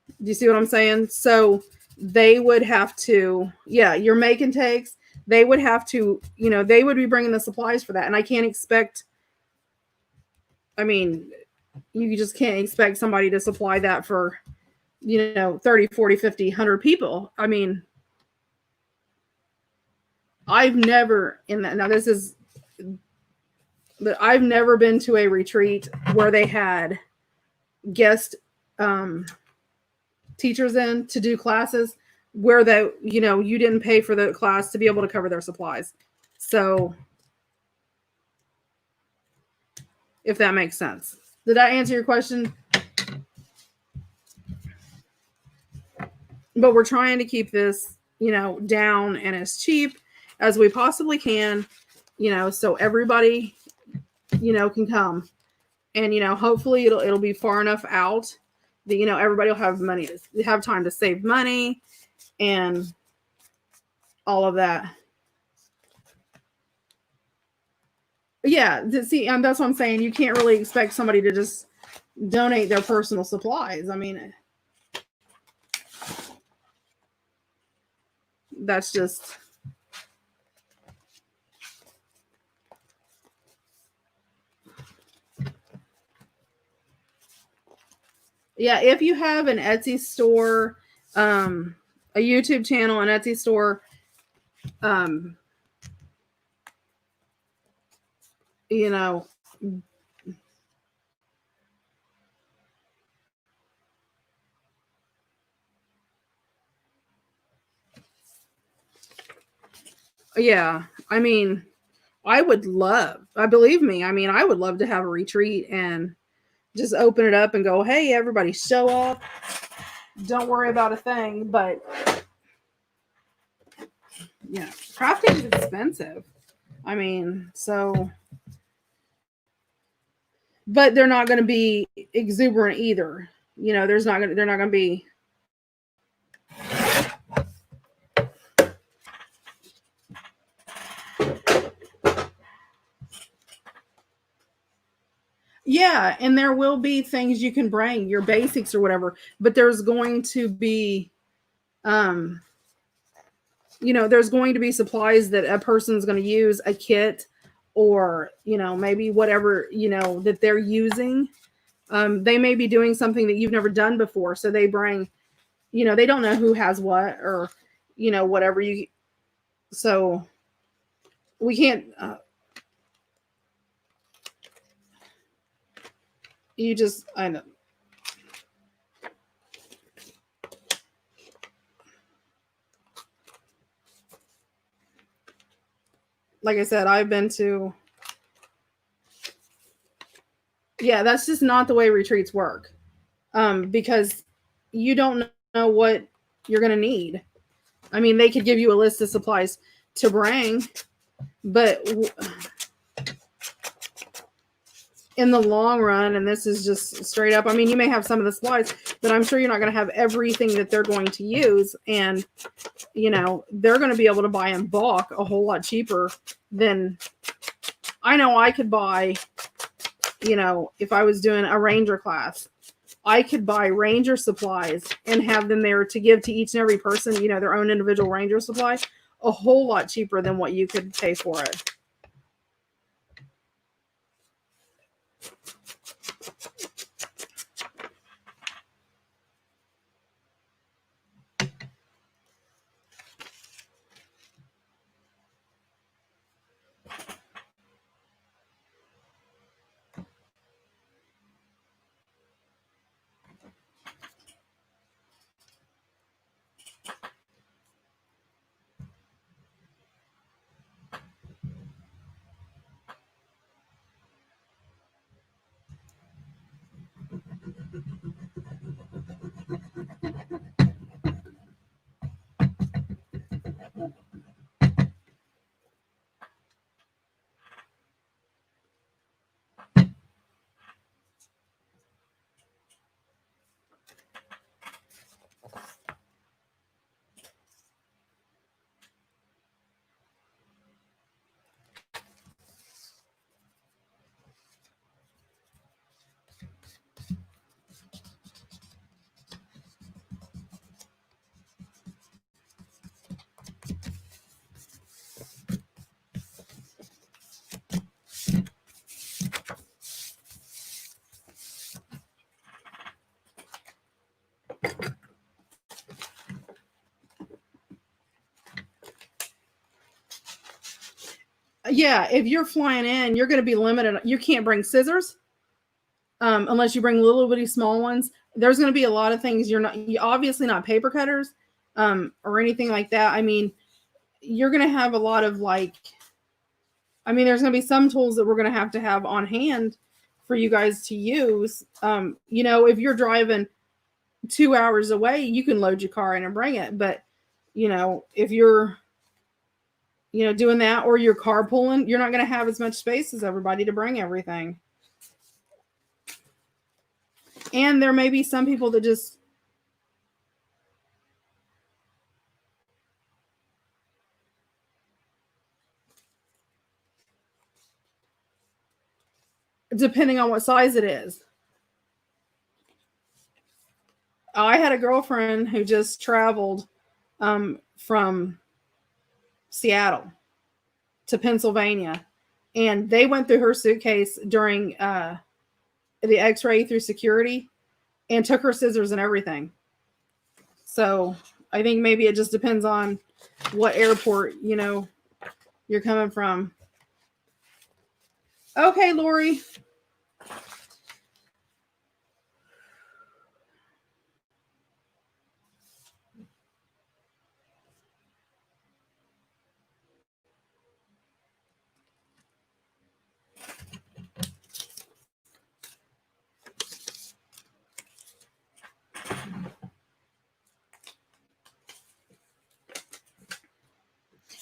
Do you see what I'm saying? So they would have to, yeah, your make and takes, they would have to, they would be bringing the supplies for that. And I can't expect, I mean, you just can't expect somebody to supply that for, 30, 40, 50, 100 people. I mean, I've never but I've never been to a retreat where they had guest teachers in to do classes where you didn't pay for the class to be able to cover their supplies. So if that makes sense. Did that answer your question? But we're trying to keep this, down and as cheap as we possibly can, so everybody, can come. And, hopefully it'll be far enough out that, everybody will have money to have time to save money and all of that. Yeah, see, and that's what I'm saying. You can't really expect somebody to just donate their personal supplies. I mean, that's just, yeah, if you have an Etsy store, a YouTube channel, an Etsy store, yeah, I mean, believe me, I mean, I would love to have a retreat and just open it up and go, hey, everybody show up. Don't worry about a thing. But yeah, crafting is expensive. I mean, so, but they're not going to be exuberant either. They're not going to be. Yeah, and there will be things you can bring, your basics or whatever, but there's going to be, there's going to be supplies that a person's going to use, a kit, or, maybe whatever, that they're using. They may be doing something that you've never done before. So they bring, they don't know who has what or, whatever so we can't, I know. Like I said, I've been to, yeah, that's just not the way retreats work. Because you don't know what you're going to need. I mean, they could give you a list of supplies to bring, but in the long run, and this is just straight up, I mean, you may have some of the supplies, but I'm sure you're not going to have everything that they're going to use. And, they're going to be able to buy in bulk a whole lot cheaper than I know I could buy, if I was doing a ranger class. I could buy ranger supplies and have them there to give to each and every person, their own individual ranger supply, a whole lot cheaper than what you could pay for it. Yeah, if you're flying in, you're going to be limited. You can't bring scissors unless you bring little bitty small ones. There's going to be a lot of things you're obviously not paper cutters or anything like that. I mean, you're going to have a lot of there's going to be some tools that we're going to have on hand for you guys to use. If you're driving 2 hours away, you can load your car in and bring it. But, if you're, doing that or you're carpooling, you're not going to have as much space as everybody to bring everything. And there may be some people that just, depending on what size it is. I had a girlfriend who just traveled from Seattle to Pennsylvania, and they went through her suitcase during the x-ray through security and took her scissors and everything. So I think maybe it just depends on what airport, you're coming from. Okay, Lori.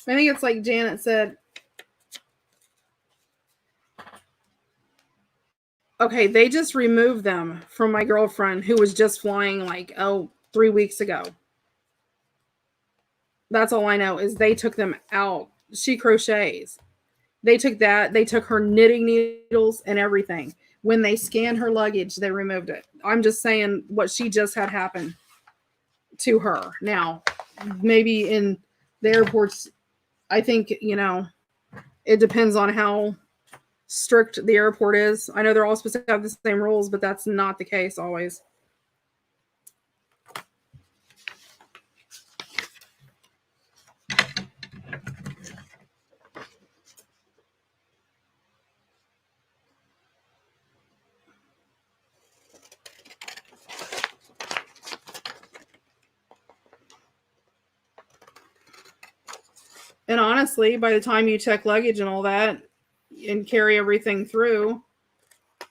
I think it's like Janet said. Okay, they just removed them from my girlfriend who was just flying 3 weeks ago. That's all I know is they took them out. She crochets. They took that. They took her knitting needles and everything. When they scanned her luggage, they removed it. I'm just saying what she just had happen to her. Now, maybe in the airports, I think, it depends on how strict the airport is. I know they're all supposed to have the same rules, but that's not the case always. And honestly, by the time you check luggage and all that and carry everything through,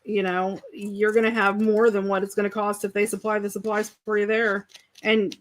you're going to have more than what it's going to cost if they supply the supplies for you there. And,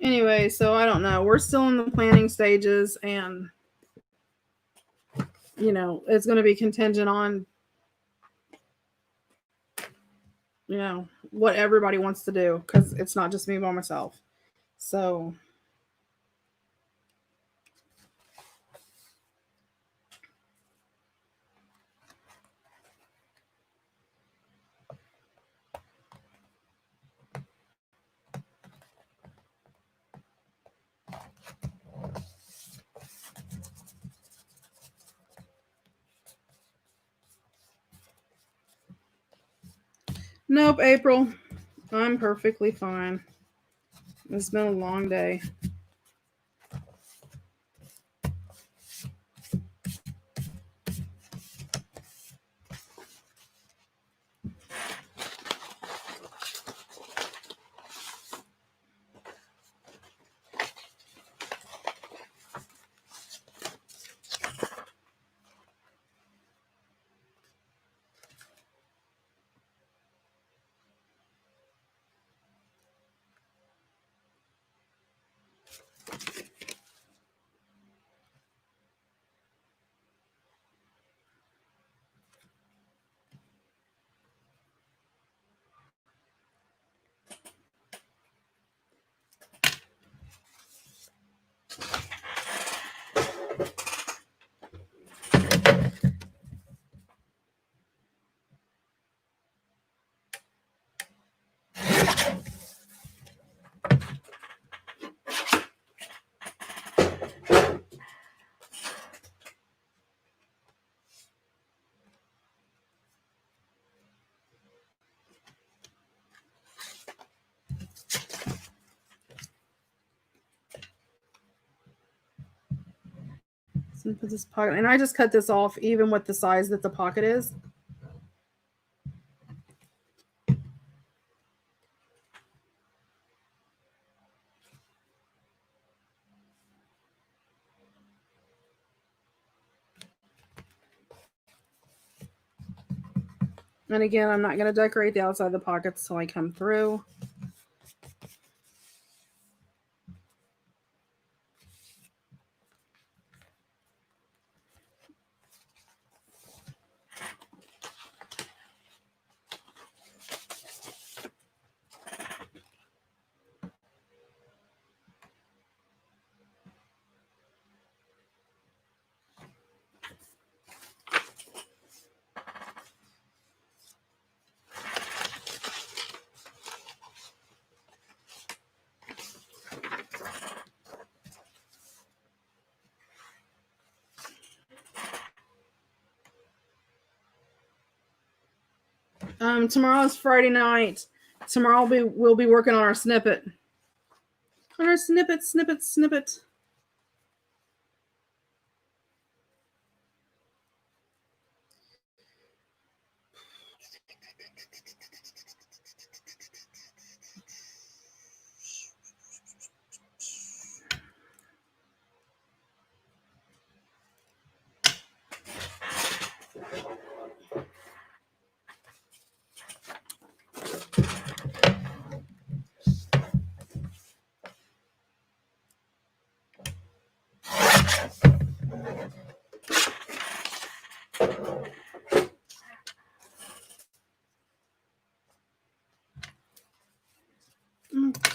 anyway, so I don't know. We're still in the planning stages, and it's going to be contingent on what everybody wants to do, because it's not just me by myself. So Nope, April. I'm perfectly fine. It's been a long day. So put this pocket, and I just cut this off even with the size that the pocket is. And again, I'm not going to decorate the outside of the pockets till I come through. Tomorrow's Friday night. Tomorrow we'll be working on our snippet. On our snippet.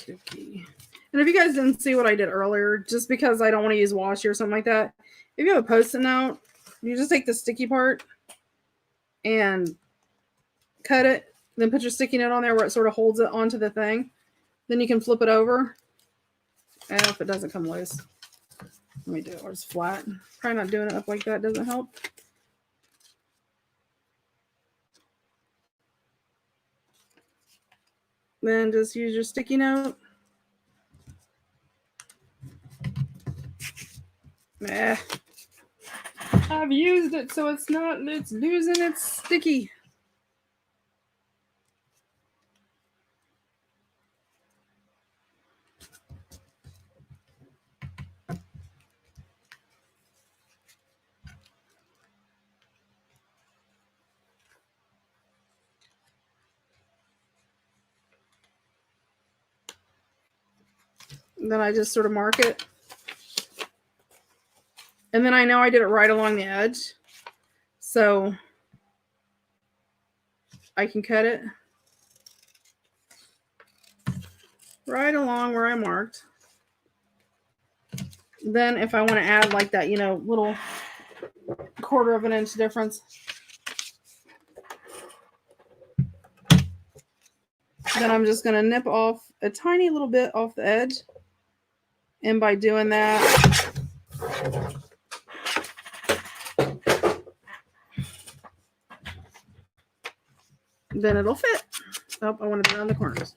Okay. And if you guys didn't see what I did earlier, just because I don't want to use washi or something like that, if you have a Post-it note, you just take the sticky part and cut it, then put your sticky note on there where it sort of holds it onto the thing. Then you can flip it over. And if it doesn't come loose, let me do it where it's flat. Probably not doing it up like that doesn't help. Then just use your sticky note. I've used it, so it's losing its sticky. Then I just sort of mark it. And then I know I did it right along the edge. So I can cut it right along where I marked. Then if I want to add like that, little 1/4 of an inch difference, then I'm just going to nip off a tiny little bit off the edge. And by doing that, then it'll fit. Oh, I want to do it on the corners.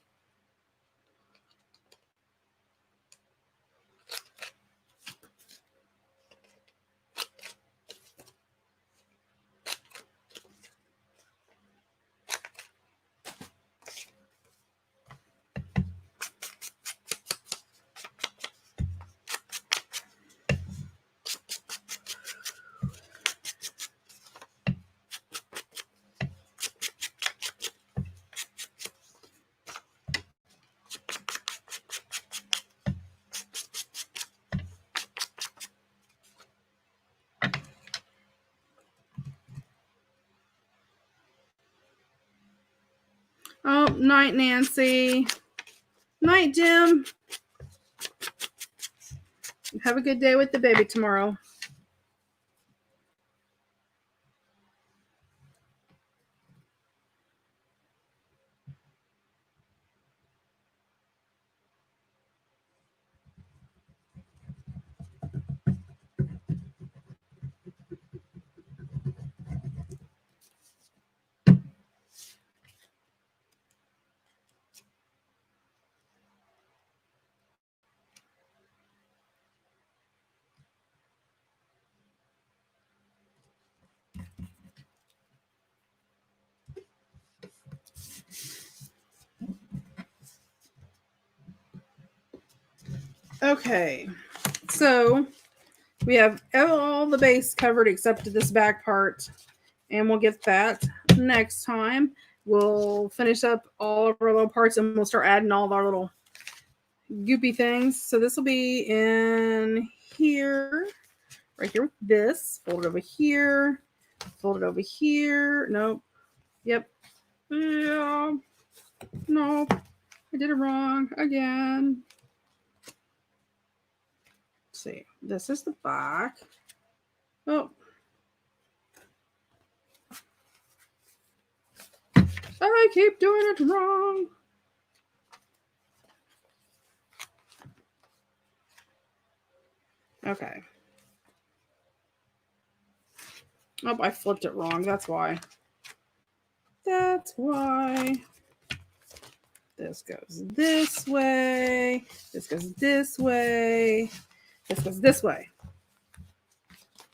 Oh, night, Nancy. Night, Jim. Have a good day with the baby tomorrow. Okay, so we have all the base covered except this back part, and we'll get that next time. We'll finish up all of our little parts and we'll start adding all of our little goopy things. So this will be in here, right here with this. Fold it over here. Fold it over here. Nope. Yep. Yeah. No. I did it wrong again. Let's see. This is the back. Oh. I keep doing it wrong. Okay. Oh, I flipped it wrong. That's why. That's why. This goes this way. This goes this way. This goes this way.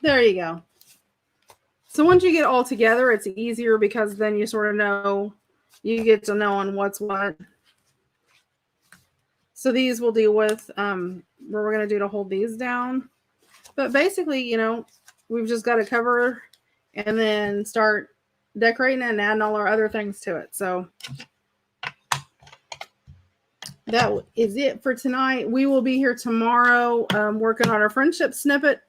There you go. So once you get all together, it's easier because then you sort of know, you get to know on what's what. So these we'll deal with where we're going to do to hold these down. But basically, you know, we've just got to cover and then start decorating and adding all our other things to it. So that is it for tonight. We will be here tomorrow working on our friendship snippet.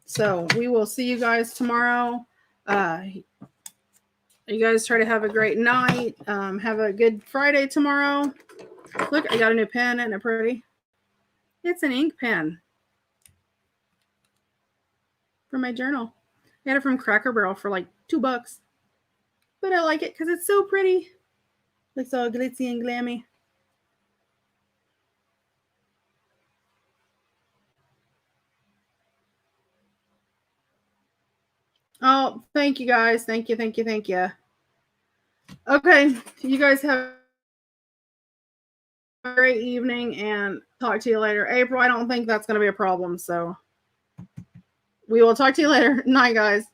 So we will see you guys tomorrow. You guys try to have a great night. Have a good Friday tomorrow. Look, I got a new pen. Isn't it pretty? It's an ink pen for my journal. I got it from Cracker Barrel for like $2. But I like it because it's so pretty. Looks all glitzy and glammy. Oh, thank you guys. Thank you, thank you, thank you. Okay, you guys have a great evening and talk to you later. April, I don't think that's going to be a problem, so we will talk to you later. Night, guys.